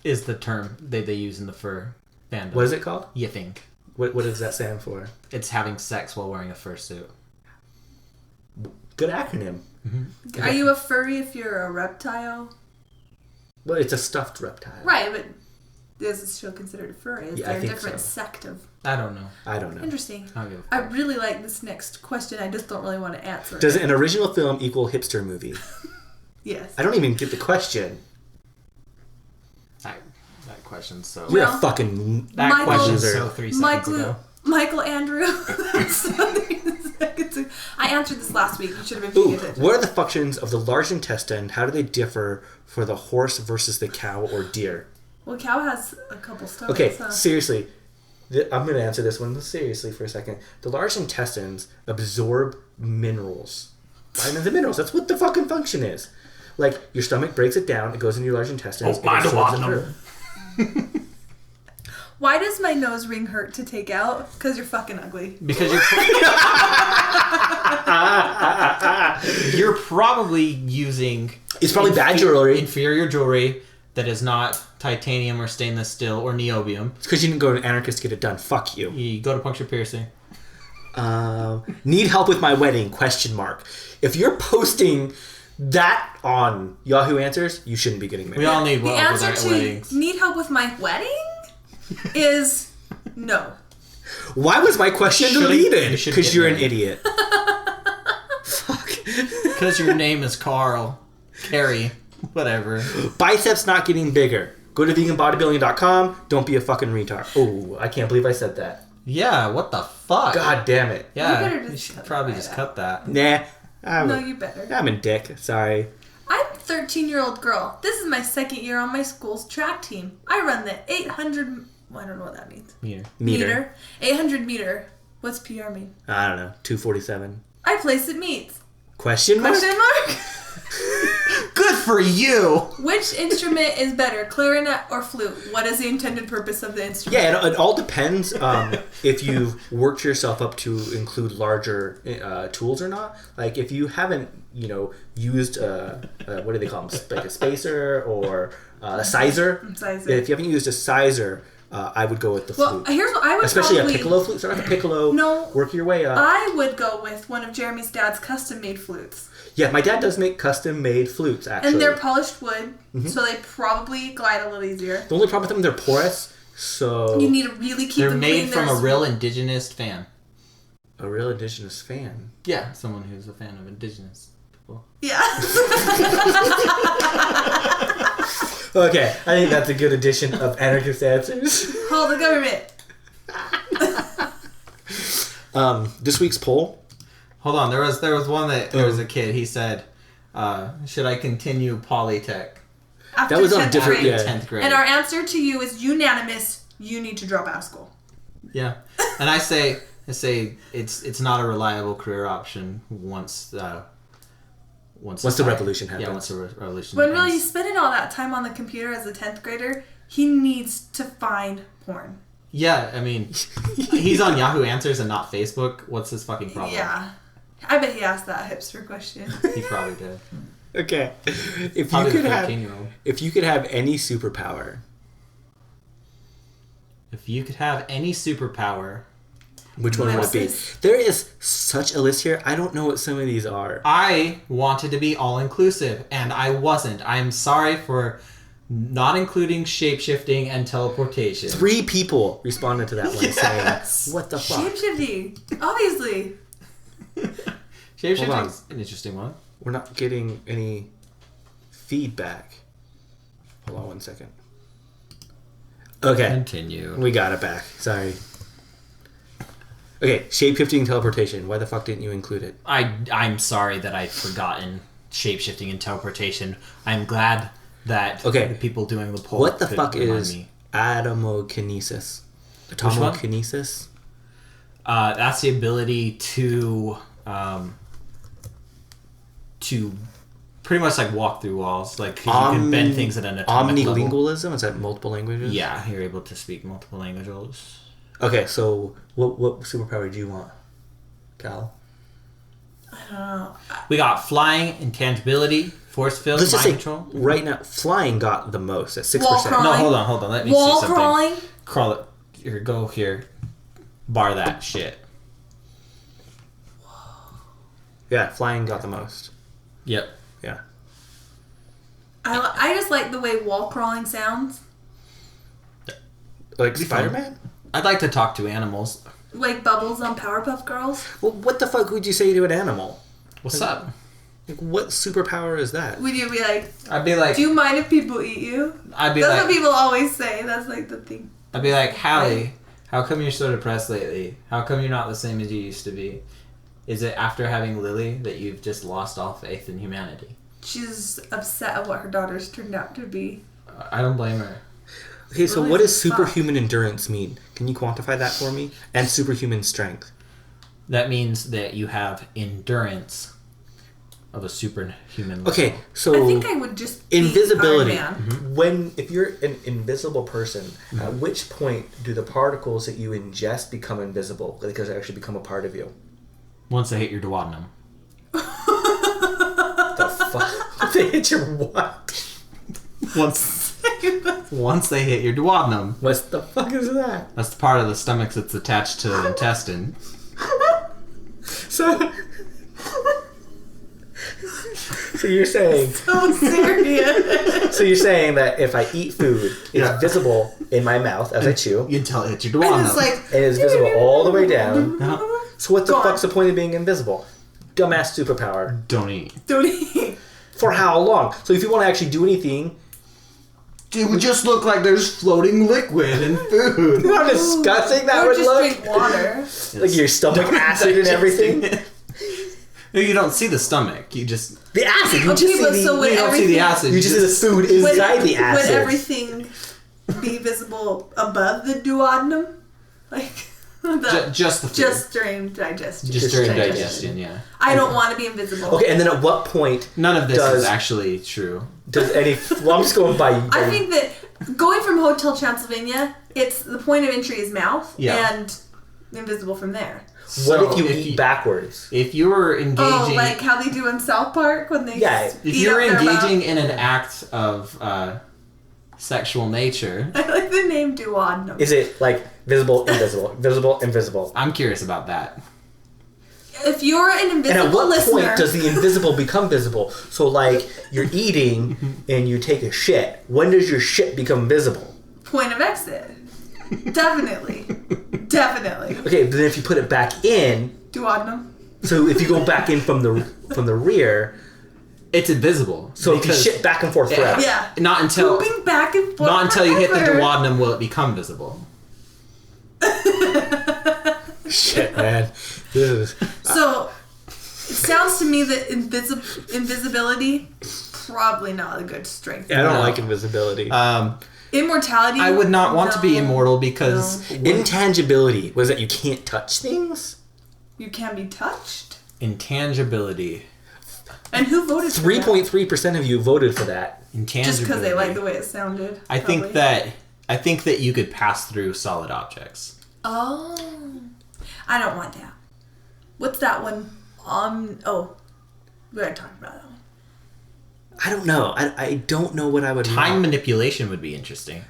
is the term they use in the fur fandom. What is it called? Yiffing. What does that stand for? It's having sex while wearing a fursuit. Good acronym. Are you a furry if you're a reptile? Well, it's a stuffed reptile. Right, but is this still considered a furry? Is Yeah, there I a think different so. sect of... I don't know. I don't know. Interesting. I don't give a I fuck. really like this next question. I just don't really want to answer Does it. an original film equal hipster movie? Yes. I don't even get the question. That question's so... You're Well, a fucking... that Michael- question's Loser. so 3 seconds ago. Michael Andrew. I answered this last week. You should have been Ooh, paying attention. what are the functions of the large intestine? How do they differ for the horse versus the cow or deer? Well, cow has a couple stomachs. Okay, huh? seriously. I'm going to answer this one seriously for a second. The large intestines absorb minerals. Vitamins and minerals. That's what the fucking function is. Like, your stomach breaks it down, it goes into your large intestines, it absorbs them through. Why does my nose ring hurt to take out? Because you're fucking ugly. Because you're probably using It's probably bad jewelry. inferior jewelry that is not titanium or stainless steel or niobium. It's because you didn't go to an Anarchist to get it done. Fuck you. You go to puncture piercing. Need help with my wedding? Question mark. If you're posting that on Yahoo Answers, you shouldn't be getting married. We all need The well with answer our to weddings. need help with my wedding is no. Why was my question Shouldn't- deleted? you should Because get you're an married. idiot. Fuck. Because your name is Carl. Carrie. Whatever. Biceps not getting bigger. Go to veganbodybuilding.com. Don't be a fucking retard. Oh, I can't believe I said that. Yeah, what the fuck? God damn it. You Yeah, better you just should cut probably that just out. cut that. Nah. No, you better. I'm a dick. Sorry. I'm a 13-year-old girl. This is my second year on my school's track team. I run the 800... Well, I don't know what that means. Meter. 800 meter. What's PR mean? I don't know. 247. I place at meets. Question mark? Question mark? Good for you. Which instrument is better, clarinet or flute? What is the intended purpose of the instrument? Yeah, it all depends if you've worked yourself up to include larger tools or not. Like if you haven't, used what do they call them? Like a spacer or a sizer. Sizer. If you haven't used a sizer, I would go with the Well, flute. here's what I would Especially probably... a piccolo flute. Start with a piccolo. No. Work your way up. I would go with one of Jeremy's dad's custom-made flutes. Yeah, my dad does make custom-made flutes, actually. And they're polished wood, so they probably glide a little easier. The only problem with them, they're porous, so... You need to really keep They're them made clean. from a real indigenous fan. A real indigenous fan. Yeah, someone who's a fan of indigenous people. Yeah. Okay, I think that's a good edition of Anarchist Answers. Hold the government. This week's poll. Hold on, there was one that there was a kid. He said, "Should I continue Polytech?" After That was on 10th different... grade. Yeah. 10th grade. And our answer to you is unanimous. You need to drop out of school. Yeah, and I say it's not a reliable career option once the revolution happens. Yeah, once the revolution. When really ends. he's spending all that time on the computer as a 10th grader, he needs to find porn. Yeah, I mean, he's on Yahoo Answers and not Facebook. What's his fucking problem? Yeah. I bet he asked that hipster question. He probably did. Okay. If Probably you could the have 13-year-old. if you could have any superpower, If you could have any superpower, which one would it be? Ellipsis. There is such a list here. I don't know what some of these are. I wanted to be all-inclusive, and I wasn't. I'm sorry for not including shape-shifting and teleportation. 3 people responded to that one saying, "What the fuck?" Shapeshifting. Obviously. Shape-shifting Hold on. is an interesting one. We're not getting any feedback. Hold on one second. Okay, Continue. we got it back. Sorry. Okay, shape-shifting teleportation. Why the fuck didn't you include it? I'm sorry that I'd forgotten shape-shifting and teleportation. I'm glad that Okay. the people doing the poll What the could fuck remind is me. atomokinesis? one? Atomokinesis? That's the ability to pretty much like walk through walls. Like 'cause you can bend things at an atomic level. Omnilingualism? Is that multiple languages? Yeah, you're able to speak multiple languages. Okay, so what superpower do you want, Cal? I don't know. We got flying, intangibility, force field, Let's just mind say control. right now, flying got the most at 6%. Wall crawl. No, hold on. Let me see Wall something. crawling. Crawl it. Here, go here. Bar that shit. Yeah, flying got the most. Yep. Yeah. I just like the way wall crawling sounds. Like Be fun. Spider-Man? I'd like to talk to animals. Like Bubbles on Powerpuff Girls. Well, what the fuck would you say to an animal? What's up? Like, what superpower is that? Would you be like, I'd be like, do you mind if people eat you? I'd be That's like, what people always say. That's like the thing. I'd be like, Hallie, how come you're so depressed lately? How come you're not the same as you used to be? Is it after having Lily that you've just lost all faith in humanity? She's upset at what her daughter's turned out to be. I don't blame her. Okay, so Really what does fuck. superhuman endurance mean? Can you quantify that for me? And superhuman strength. That means that you have endurance of a superhuman level. Okay, so I think I would just be invisibility. Iron Man. If you're an invisible person, at which point do the particles that you ingest become invisible because they actually become a part of you? Once they hit your duodenum. The fuck? They hit your what? Once they hit your duodenum. What the fuck is that? That's the part of the stomach that's attached to the intestine. So you're saying So serious. so you're saying that if I eat food, it's Yeah. visible in my mouth as I chew, Until it hits your And duodenum. it's like, and it's visible all the way down. Uh-huh. So what the Gone. fuck's the point of being invisible? Dumbass superpower. Don't eat. don't eat. For how long? So if you want to actually do anything, It would just look like there's floating liquid in food. you know how disgusting that Or would just look? drink water. Like your stomach acid and everything. You don't see the stomach. You just The acid. You Okay, just but see so the, when you don't see the acid. you just see the food inside the acid. Would everything be visible above the duodenum? Like, Just the food. Just during digestion. Just during digestion, yeah. I don't want to be invisible. Okay, and then at what point None of this Does- is actually true. does any... Well, I'm just going by... I think that going from Hotel Transylvania, it's the point of entry is mouth, Yeah. and invisible from there. What if you if eat you- backwards? If you were engaging... Oh, like how they do in South Park when they Yeah, If eat you're up their mouth? engaging in an act of sexual nature, I like the name duodenum. Is it like visible, invisible, visible, invisible? I'm curious about that. If you're an And invisible at what listener, point does the invisible become visible? So, like, you're eating and you take a shit. When does your shit become visible? point of exit. Definitely. Definitely. Okay, but then if you put it back in, Duodenum. so if you go back in from the rear, It's invisible. so if you because shit back and forth forever. Yeah. Not until Pooping back and forth. not until you hit the forever. duodenum will it become visible. Shit, man. This is... So, it sounds to me that invisibility probably not a good strength. I don't No. like invisibility. Immortality. I would not want to be no. immortal because Intangibility was that you can't touch things. You can be touched. intangibility. And who voted for that? 3.3% of you voted for that. Intangibility. Just because they like the way it sounded. I think probably. that you could pass through solid objects. Oh. I don't want that. What's that one? Oh. We already talked about that one. I don't know. I don't know what I would Time want. manipulation would be interesting.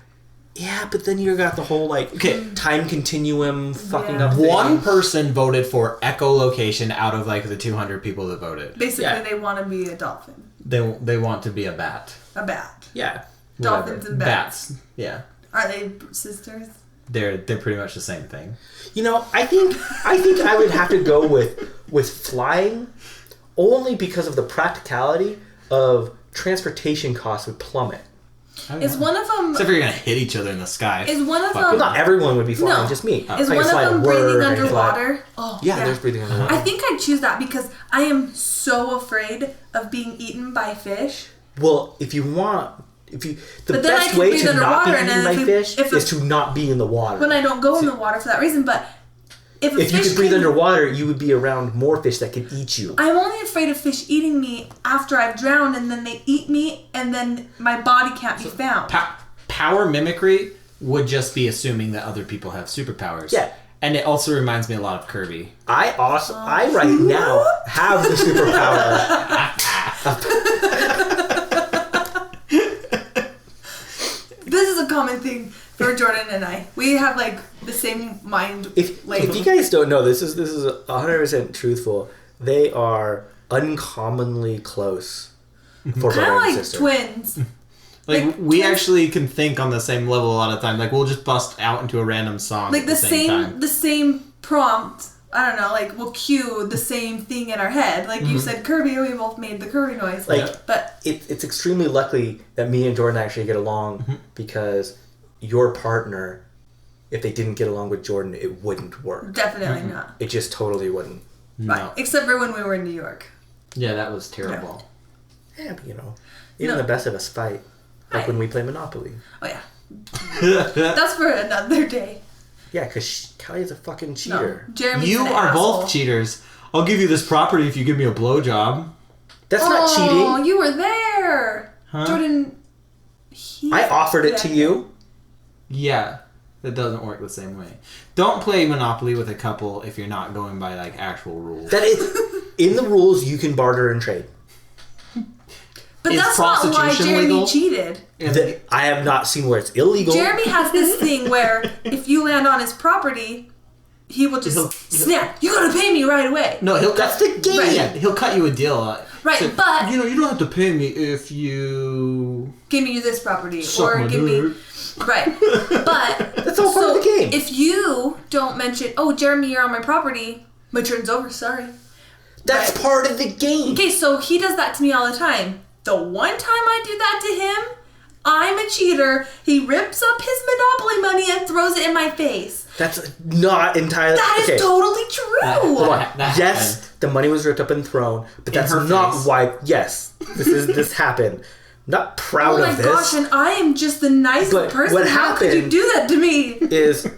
Yeah, but then you got the whole, like, Okay. time continuum fucking Yeah. up thing. One person voted for echolocation out of like the 200 people that voted. Basically, Yeah. they want to be a dolphin. They want to be a bat. A bat. Yeah. Dolphins and bats. Bats. Yeah. Are they sisters? They're pretty much the same thing. You know, I think I would have to go with flying only because of the practicality of transportation costs would plummet. Is one of them... Except for you're gonna hit each other in the sky. Is one of Fuck. Well, them... not everyone would be flying, No. just me. Is I can one of fly to them work, breathing I can fly- underwater? Oh, Yeah, there's breathing underwater. I think I'd choose that because I am so afraid of being eaten by fish. Well, if you want... the But then I best can way breathe to not be underwater, and eaten then by if fish if is to not be in the water. When I don't go in the water for that reason, but if a If you fish could breathe came- underwater, you would be around more fish that could eat you. I'm only afraid of fish eating me after I've drowned, and then they eat me, and then my body can't be found. Power mimicry would just be assuming that other people have superpowers. Yeah. And it also reminds me a lot of Kirby. I right now have the superpower. This is a common thing for Jordan and I. We have like the same mind. If you guys don't know, this is 100% truthful. They are uncommonly close for kind brother of and like sister. twins. Like, Like, we twins- actually can think on the same level a lot of times. Like, we'll just bust out into a random song Like at the same time. the same prompt. I don't know. Like we'll cue the same thing in our head. Like you said, Kirby. We both made the Kirby noise. Like, but It's extremely lucky that me and Jordan actually get along because your partner, if they didn't get along with Jordan, it wouldn't work. definitely not. It just totally wouldn't. No. Right. Except for when we were in New York. Yeah, that was terrible. Yeah, but even No. the best of us fight. Like Right. when we play Monopoly. Oh yeah. That's for another day. Yeah, because Kalli is a fucking No, cheater. Jeremy's You an are asshole. both cheaters. I'll give you this property if you give me a blowjob. That's Oh, not cheating. you were there, Huh? Jordan. I offered it to you. Yeah, that doesn't work the same way. Don't play Monopoly with a couple if you're not going by like actual rules. That is, in the rules, you can barter and trade. But Is that's not why prostitution Jeremy legal? cheated. I have not seen where it's illegal. Jeremy has this thing where if you land on his property, he will just He'll- snap. You gotta pay me right away. No, he'll That's cut, the game. Right. Yeah, he'll cut you a deal. Right, So, but- you don't have to pay me if you Give me this property, suck my or give me dick. right. But That's all part of the game. If you don't mention, oh Jeremy, you're on my property, my turn's over. Sorry. That's Right. part of the game. Okay, so he does that to me all the time. The one time I do that to him, I'm a cheater. He rips up his Monopoly money and throws it in my face. That's not entirely... That is okay. totally true. Hold on. That Yes, happened. the money was ripped up and thrown, but that's her not face. why... Yes, this happened. I'm not proud Oh my of this. gosh, and I am just the nicest But person. what How could you happened- do that to me? Is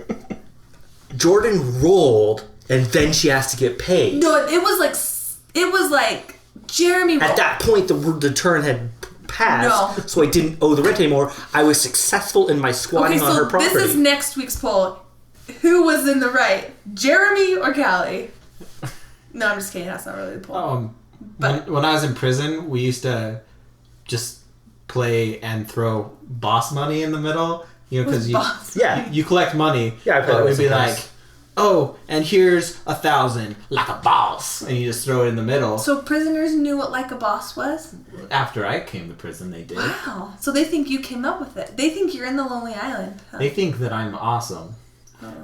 Jordan rolled, and then she has to get paid. No, it was like Jeremy. At that point, the turn had passed, so I didn't owe the rent anymore. I was successful in my squatting on her property. This is next week's poll. Who was in the right, Jeremy or Kalli? No, I'm just kidding. That's not really the poll. But when I was in prison, we used to just play and throw boss money in the middle. Because you collect money. Yeah, I but it would be sometimes. like, oh, and here's 1,000 like a boss, and you just throw it in the middle. So prisoners knew what like a boss was? After I came to prison, they did. Wow. So they think you came up with it. They think you're in the Lonely Island. Huh? They think that I'm awesome.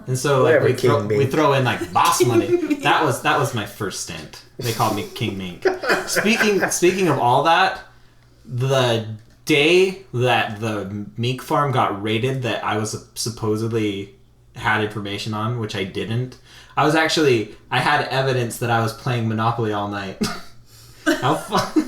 And so Whatever, like we throw in like boss money. Mink. That was my first stint. They called me King Mink. Speaking of all that, the day that the mink farm got raided that I was supposedly had information on, which I didn't, I had evidence that I was playing Monopoly all night. How fun.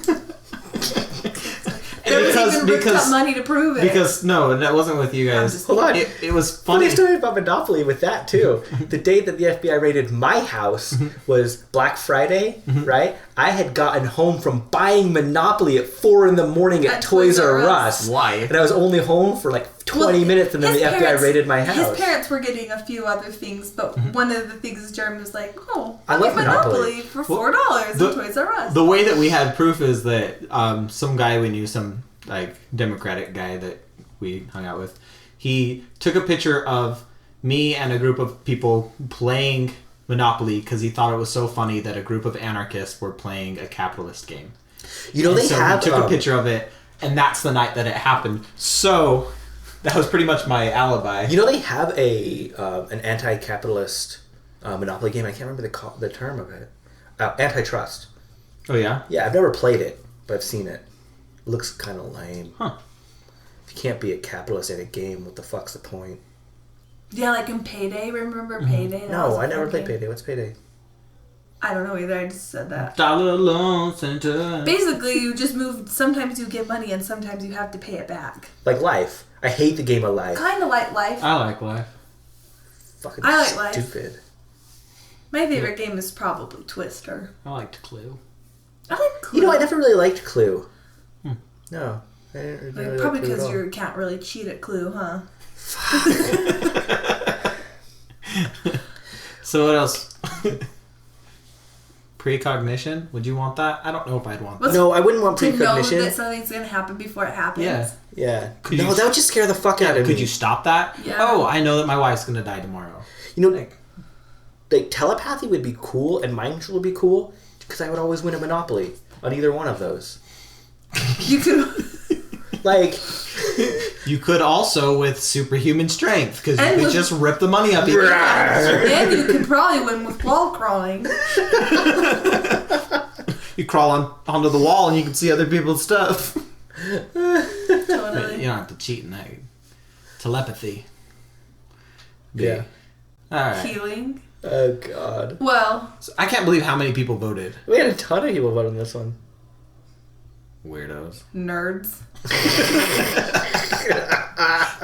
There was even ripped up money to prove it. Because no, that wasn't with you guys. Hold on. It was funny. Funny story about Monopoly with that too. The day that the FBI raided my house was Black Friday, right? I had gotten home from buying Monopoly at 4 a.m. at Toys R Us. Why? And I was only home for like 20 minutes, and then the FBI raided my house. His parents were getting a few other things, but one of the things is Jeremy was like, "Oh, I love Monopoly for $4 in Toys R Us." The way that we had proof is that some guy we knew, some like Democratic guy that we hung out with, he took a picture of me and a group of people playing Monopoly because he thought it was so funny that a group of anarchists were playing a capitalist game. You know, He took a picture of it, and that's the night that it happened. So that was pretty much my alibi. You know, they have an anti-capitalist Monopoly game. I can't remember the term of it. Antitrust. Oh yeah? Yeah, I've never played it, but I've seen it. It looks kind of lame. Huh. If you can't be a capitalist in a game, what the fuck's the point? Yeah, like in Payday. Remember Payday? That was No, a I never fun played game. Payday. What's Payday? I don't know either. I just said that. Dollar loan center. Basically, you just move. Sometimes you get money, and sometimes you have to pay it back. Like Life. I hate the game of Life. Kind of like Life. I like life. Fucking I like Life. stupid. My favorite game is probably Twister. I liked Clue. I like Clue. You know, I never really liked Clue. No. I didn't Like, really probably like Clue at because all. you can't really cheat at Clue, huh? So what else? Precognition? Would you want that? I don't know if I'd want that. What's- No, I wouldn't want To know precognition. that something's gonna happen before it happens. Yeah. Yeah. Could No, you- that would just scare the fuck out of me. Could you stop that? Yeah. Oh, I know that my wife's gonna die tomorrow. You know, like telepathy would be cool and mind control would be cool because I would always win a Monopoly on either one of those. You could. Like, You could also with superhuman strength because you And could with- just rip the money up. Your And you could probably win with wall crawling. You crawl onto the wall and you can see other people's stuff. But Totally. you don't have to cheat in that. Telepathy. yeah. All right. Healing. Oh, God. Well, So I can't believe how many people voted. We had a ton of people vote on this one. Weirdos. nerds.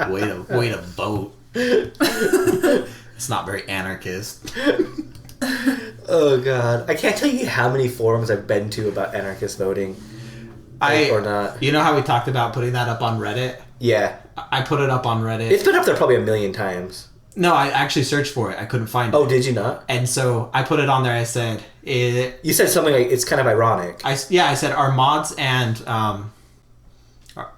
Way to vote. It's not very anarchist. Oh, God. I can't tell you how many forums I've been to about anarchist voting. Or not. You know how we talked about putting that up on Reddit? Yeah. I put it up on Reddit. It's been up there probably a million times. No, I actually searched for it. I couldn't find it. Oh, did you not? And so I put it on there. I said, You said something like, it's kind of ironic. I said, are mods and are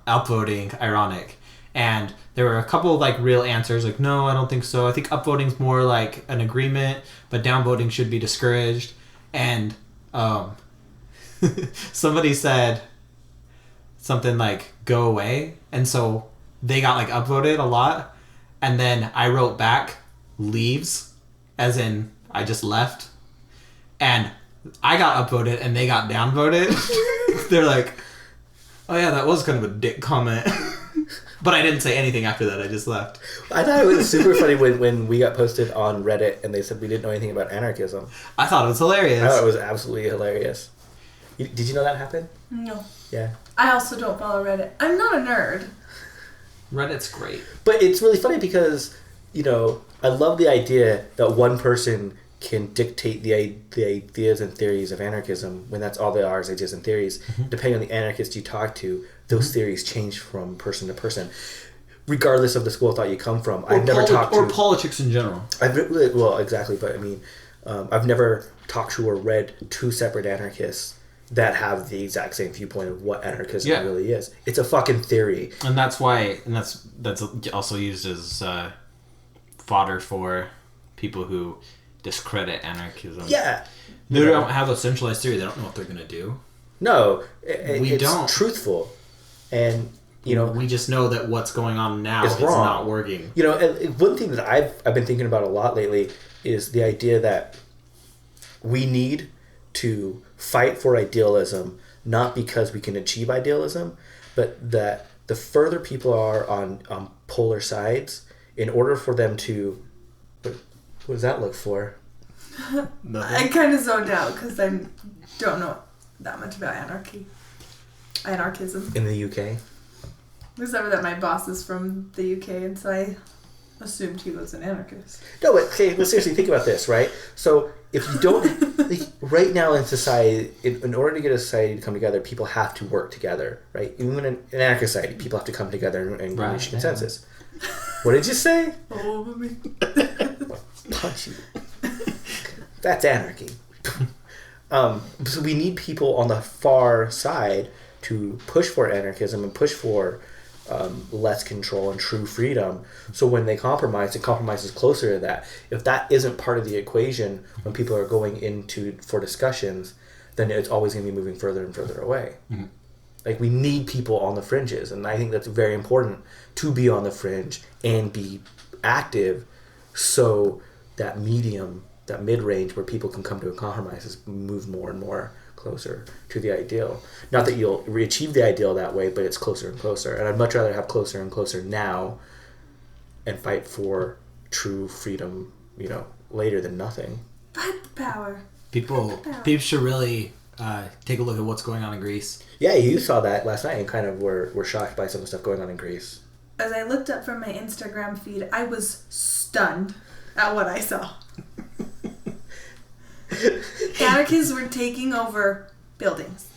upvoting ironic? And there were a couple of like real answers, like, no, I don't think so. I think upvoting's more like an agreement, but downvoting should be discouraged. And somebody said something like, go away. And so they got like upvoted a lot. And then I wrote back, leaves, as in I just left. And I got upvoted and they got downvoted. They're like, oh yeah, that was kind of a dick comment. But I didn't say anything after that. I just left. I thought it was super funny when we got posted on Reddit and they said we didn't know anything about anarchism. I thought it was hilarious. I thought it was absolutely hilarious. Did you know that happened? No. Yeah. I also don't follow Reddit. I'm not a nerd. Reddit's great. But it's really funny because I love the idea that one person can dictate the ideas and theories of anarchism when that's all they are is ideas and theories. Depending on the anarchist you talk to, those theories change from person to person, regardless of the school of thought you come from. I've never talked to... Or politics in general. Well, exactly, but I mean, I've never talked to or read two separate anarchists that have the exact same viewpoint of what anarchism really is. It's a fucking theory. And that's why... And that's also used as fodder for people who discredit anarchism. Yeah. They don't have a centralized theory. They don't know what they're going to do. No. We it's don't. Truthful. And, we just know that what's going on now is wrong. not working. And one thing that I've been thinking about a lot lately is the idea that we need to fight for idealism, not because we can achieve idealism, but that the further people are on polar sides, in order for them to... What does that look for? I kind of zoned out because I don't know that much about anarchism. In the UK? Discovered that my boss is from the UK, and so I assumed he was an anarchist. No, but seriously, think about this, right? So if you don't... right now in society, in order to get a society to come together, people have to work together, right? Even in an anarchist society, people have to come together and reach consensus. What did you say? Oh, me. Punch you. That's anarchy. So we need people on the far side to push for anarchism and push for less control and true freedom. So when they compromise, the compromise is closer to that. If that isn't part of the equation when people are going into for discussions, then it's always going to be moving further and further away. Mm-hmm. Like, we need people on the fringes, and I think that's very important to be on the fringe and be active, so that medium, that mid-range where people can come to a compromise is move more and more closer to the ideal. Not that you'll achieve the ideal that way, but it's closer and closer. And I'd much rather have closer and closer now and fight for true freedom, later than nothing. Fight the power. People should really take a look at what's going on in Greece. Yeah, you saw that last night and kind of were shocked by some of the stuff going on in Greece. As I looked up from my Instagram feed, I was stunned at what I saw. Anarchists were taking over buildings.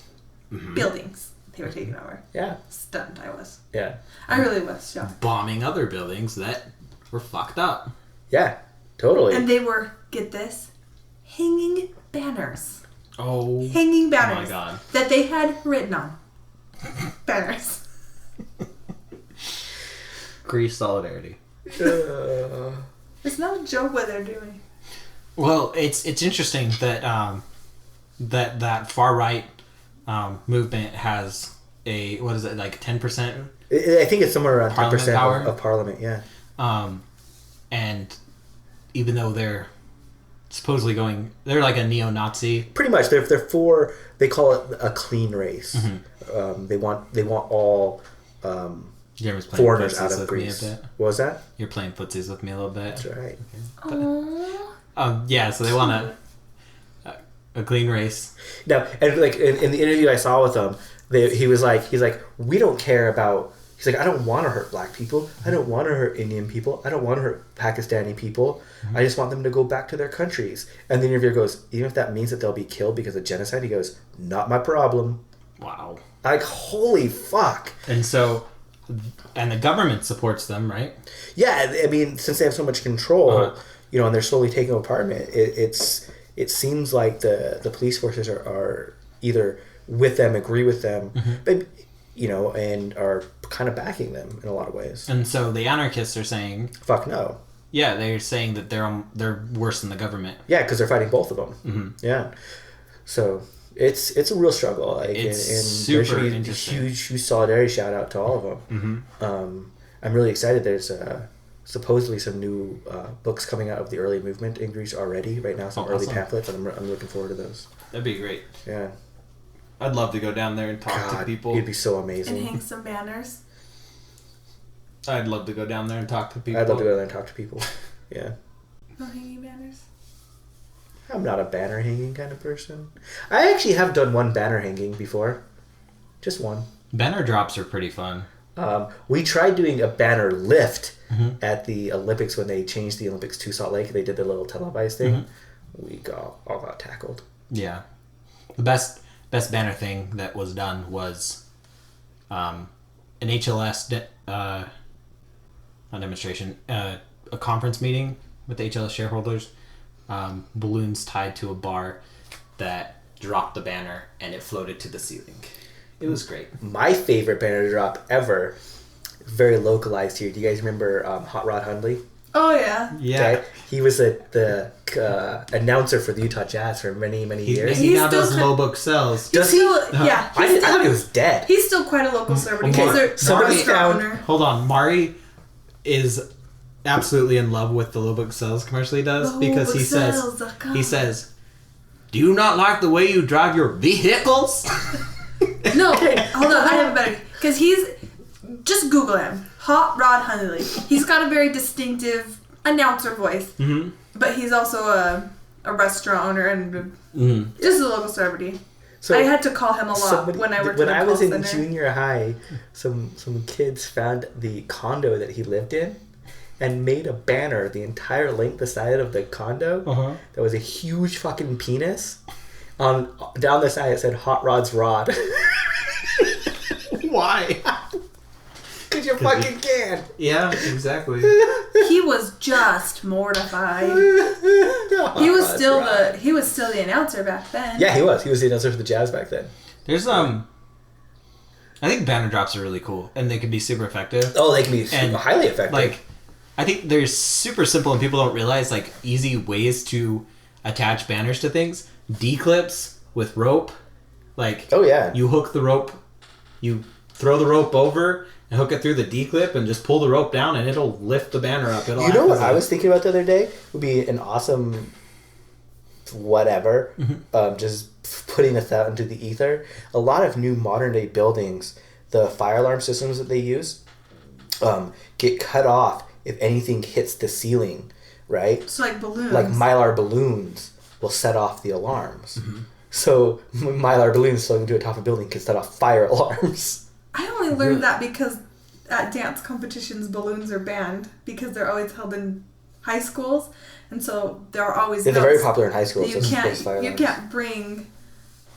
Mm-hmm. Buildings they were taking over. Yeah. Stunned I was. Yeah. I really was shocked. Bombing other buildings that were fucked up. Yeah, totally. And they were, get this, hanging banners. Oh. Hanging banners. Oh my God. That they had written on. Banners. Greece solidarity. It's not a joke what they're doing. Well, it's interesting that that far right movement has a, what is it, like 10%? I think it's somewhere around 10% of parliament. Yeah. And even though they're supposedly they're like a neo-Nazi. Pretty much, they're for, they call it a clean race. Mm-hmm. They want all foreigners out of Greece. What was that? You're playing footsies with me a little bit. That's right. Okay. Yeah, so they want a clean race. No, and like in the interview I saw with them, he's like, we don't care about. He's like, I don't want to hurt black people. I don't want to hurt Indian people. I don't want to hurt Pakistani people. Mm-hmm. I just want them to go back to their countries. And the interviewer goes, even if that means that they'll be killed because of genocide, he goes, not my problem. Wow. Like, holy fuck. And so, and the government supports them, right? Yeah, I mean, since they have so much control, and they're slowly taking apart, it seems like the police forces are either with them, agree with them, but and are kind of backing them in a lot of ways. And so the anarchists are saying, fuck no. Yeah, they're saying that they're worse than the government. Yeah, because they're fighting both of them. Mm-hmm. Yeah. So it's a real struggle. Like, it's super super interesting. Huge solidarity shout out to all of them. Mm-hmm. I'm really excited. There's supposedly some new books coming out of the early movement in Greece already right now. Some early pamphlets, and I'm looking forward to those. That'd be great. Yeah. I'd love to go down there and talk to people. It'd be so amazing. And hang some banners. I'd love to go down there and talk to people. I'd love to go there and talk to people. Yeah. No hanging banners? I'm not a banner hanging kind of person. I actually have done one banner hanging before. Just one. Banner drops are pretty fun. We tried doing a banner lift at the Olympics when they changed the Olympics to Salt Lake. They did the little televised thing. We all got tackled. Yeah. The best banner thing that was done was an HLS not demonstration, a conference meeting with the HLS shareholders. Balloons tied to a bar that dropped the banner and it floated to the ceiling. It was great. My favorite banner drop ever, very localized here. Do you guys remember Hot Rod Hundley? Oh yeah. Yeah. Okay? He was the announcer for the Utah Jazz for many, many years. He now He's does still- Low Book Sells. Does he? Yeah. I thought he was dead. He's still quite a local celebrity. He's a Somebody restaurant found- owner. Hold on. Mari is absolutely in love with the Low Book Sells commercial he does because he says, "Do you not like the way you drive your vehicles?" No, hold on. I have a better. Because just Google him. Hot Rod Hundley. He's got a very distinctive announcer voice. Mm-hmm. But he's also a restaurant owner and just a local celebrity. So I had to call him a lot when I worked at the I call was in center. junior high, some kids found the condo that he lived in and made a banner the entire length the side of the condo that was a huge fucking penis. Down the side it said Hot Rod's Rod. Why? Because you fucking can. Yeah, exactly. He was just mortified. He was still the announcer back then. Yeah, he was. He was the announcer for the Jazz back then. There's I think banner drops are really cool and they can be super effective. Oh, they can be And, highly effective. Like, I think they're super simple and people don't realize like easy ways to attach banners to things. D-clips with rope. Like, oh yeah, you hook the rope, you throw the rope over and hook it through the D-clip and just pull the rope down and it'll lift the banner up. It'll you know act what as I was thinking about the other day would be an awesome whatever. Just putting this out into the ether. A lot of new modern day buildings, the fire alarm systems that they use, get cut off if anything hits the ceiling, right? So like balloons. Like Mylar balloons will set off the alarms. So Mylar balloons floating to the top of a building can set off fire alarms. I only learned that because at dance competitions balloons are banned because they're always held in high schools, and so there are always Yeah, they're very notes popular in high schools. that you can't bring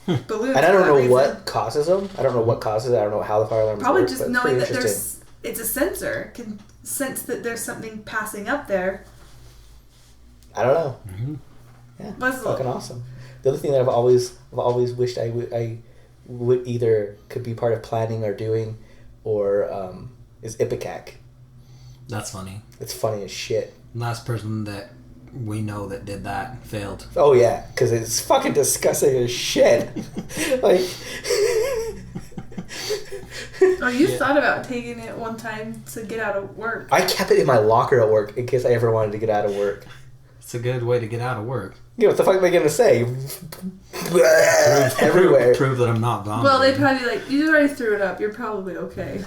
balloons. And I for don't that know reason. what causes them. I don't know what causes it. I don't know how the fire alarms Probably work, just but it's knowing pretty that interesting. it's a sensor can sense that there's something passing up there. I don't know. Yeah, What's fucking the- awesome. The other thing that I've always wished I would either could be part of planning or doing, or is Ipecac. That's funny. It's funny as shit. Last person that we know that did that failed. Oh yeah, because it's fucking disgusting as shit. Like, Oh, you thought about taking it one time to get out of work. I kept it in my locker at work in case I ever wanted to get out of work. It's a good way to get out of work. Yeah, what the fuck am I gonna say? Everywhere. Prove that I'm not vomiting. Well, they'd probably be like, you already threw it up. You're probably okay.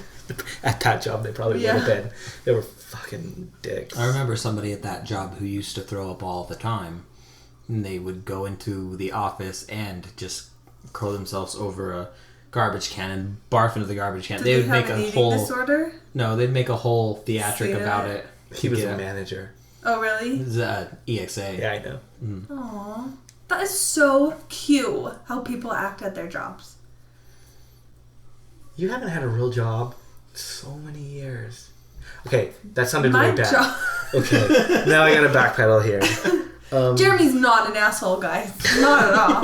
At that job, they probably would have been. They were fucking dicks. I remember somebody at that job who used to throw up all the time. And they would go into the office and just curl themselves over a garbage can and barf into the garbage can. Did they they would have make an a eating whole disorder? No, they'd make a whole theatric Scene about of it. He was Yeah. a manager. Oh, really? It was, EXA. Yeah, I know. Aw. That is so cute how people act at their jobs. You haven't had a real job in so many years. Okay, that sounded My really bad. job. Okay, now I gotta backpedal here. Jeremy's not an asshole, guys. Not at all.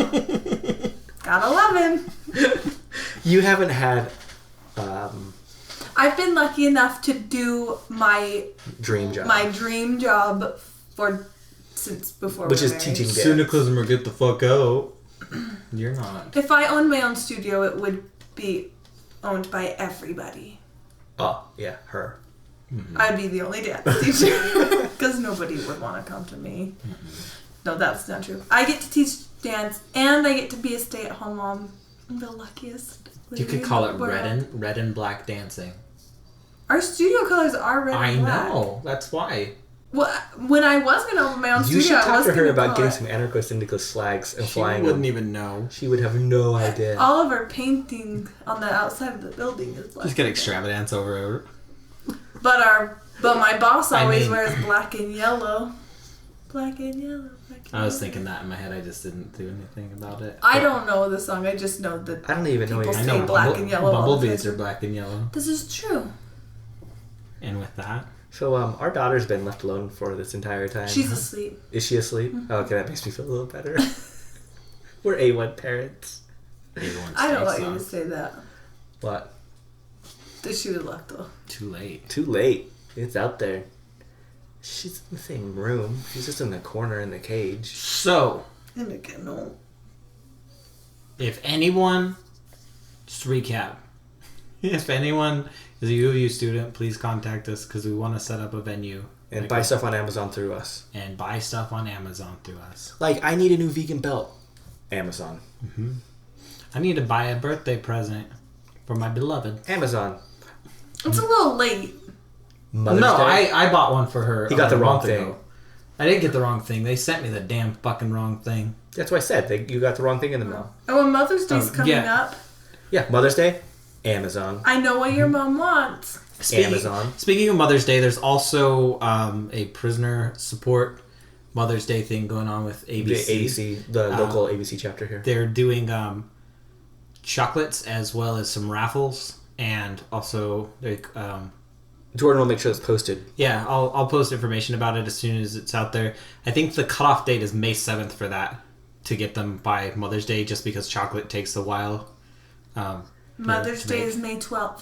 Gotta love him. You haven't had I've been lucky enough to do my dream job, dream job since before. which we is were teaching married. dance. Cynicism or get the fuck out. You're not. If I owned my own studio, it would be owned by everybody. Oh yeah, her. I'd be the only dance teacher because nobody would want to come to me. No, that's not true. I get to teach dance and I get to be a stay-at-home mom. I'm the luckiest. You lady could in call the it world. red and black dancing. Our studio colors are red I and black. know. That's why. When I was going to open my own You studio, should I talk was to her gonna about call getting it- some Anarchist Indigo flags and She flying wouldn't them. even know. She would have no idea. All of our painting on the outside of the building is black. Just get extravagance over. But my boss I always mean- wears black and yellow. Black and yellow. Black and I was yellow. thinking that in my head. I just didn't do anything about it. I don't know the song. I just know that I don't even know. people What I say know black and yellow all the bumblebees time. are black and yellow. This is true. And with that, So our daughter's been left alone for this entire time. She's asleep. Is she asleep? Oh, okay, that makes me feel a little better. We're A1 parents. everyone's I don't want face you to off. say that. What? That she would left though. Too late. Too late. It's out there. She's in the same room. She's just in the corner in the cage. So, And again, no. if anyone, just to recap, if anyone is a UU student, please contact us because we want to set up a venue And like buy stuff on Amazon through us. and buy stuff on Amazon through us. Like, I need a new vegan belt. Amazon. I need to buy a birthday present for my beloved. Amazon. It's a little late. Mother's No, Day. I bought one for her. He got the a wrong month thing. ago. I didn't get the wrong thing. They sent me the damn fucking wrong thing. That's what I said. You got the wrong thing in the mail. Oh, and Mother's Day's Oh, coming yeah. up. Yeah, Mother's Day. Amazon. I know what your mom wants. Amazon. Speaking of Mother's Day, there's also a prisoner support Mother's Day thing going on with The ABC. ABC, the local ABC chapter here. They're doing chocolates as well as some raffles, and also Jordan will make sure it's posted. yeah, I'll post information about it as soon as it's out there. I think the cutoff date is May 7th for that to get them by Mother's Day, just because chocolate takes a while. Mother's to Day make. is May 12th.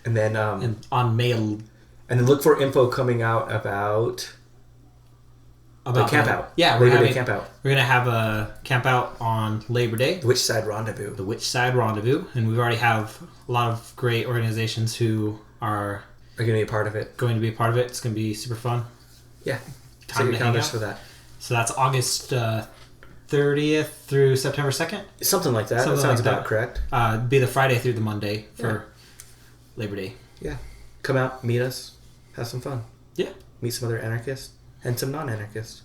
And then And on May and then look for info coming out about the camp out. Yeah, Labor Day camp out. We're gonna have a camp out on Labor Day, The Witch Side Rendezvous. the Witch Side Rendezvous, and we already have a lot of great organizations who are Are going to be a part of it. going to be a part of it. It's going to be super fun. Yeah. Set Time your to hang calendars out. for that. So that's August 30th through September 2nd. Something like that. Something that sounds like about that. correct. Be the Friday through the Monday for Labor Day. Yeah. Come out, meet us, have some fun. Yeah. Meet some other anarchists and some non-anarchists.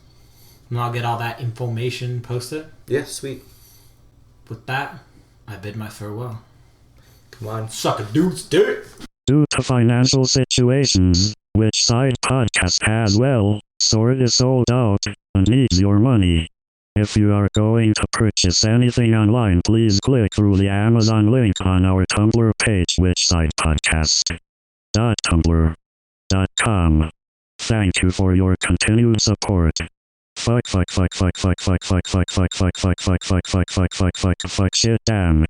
And I'll get all that information posted. Yeah, sweet. With that, I bid my farewell. Come on. Suck a dude's dick! Due to financial situations, which side podcast has sort is sold out and needs your money. If you are going to purchase anything online, please click through the Amazon link on our Tumblr page, whichsidepodcast.tumblr.com. Thank you for your continued support. Fuck shit damn.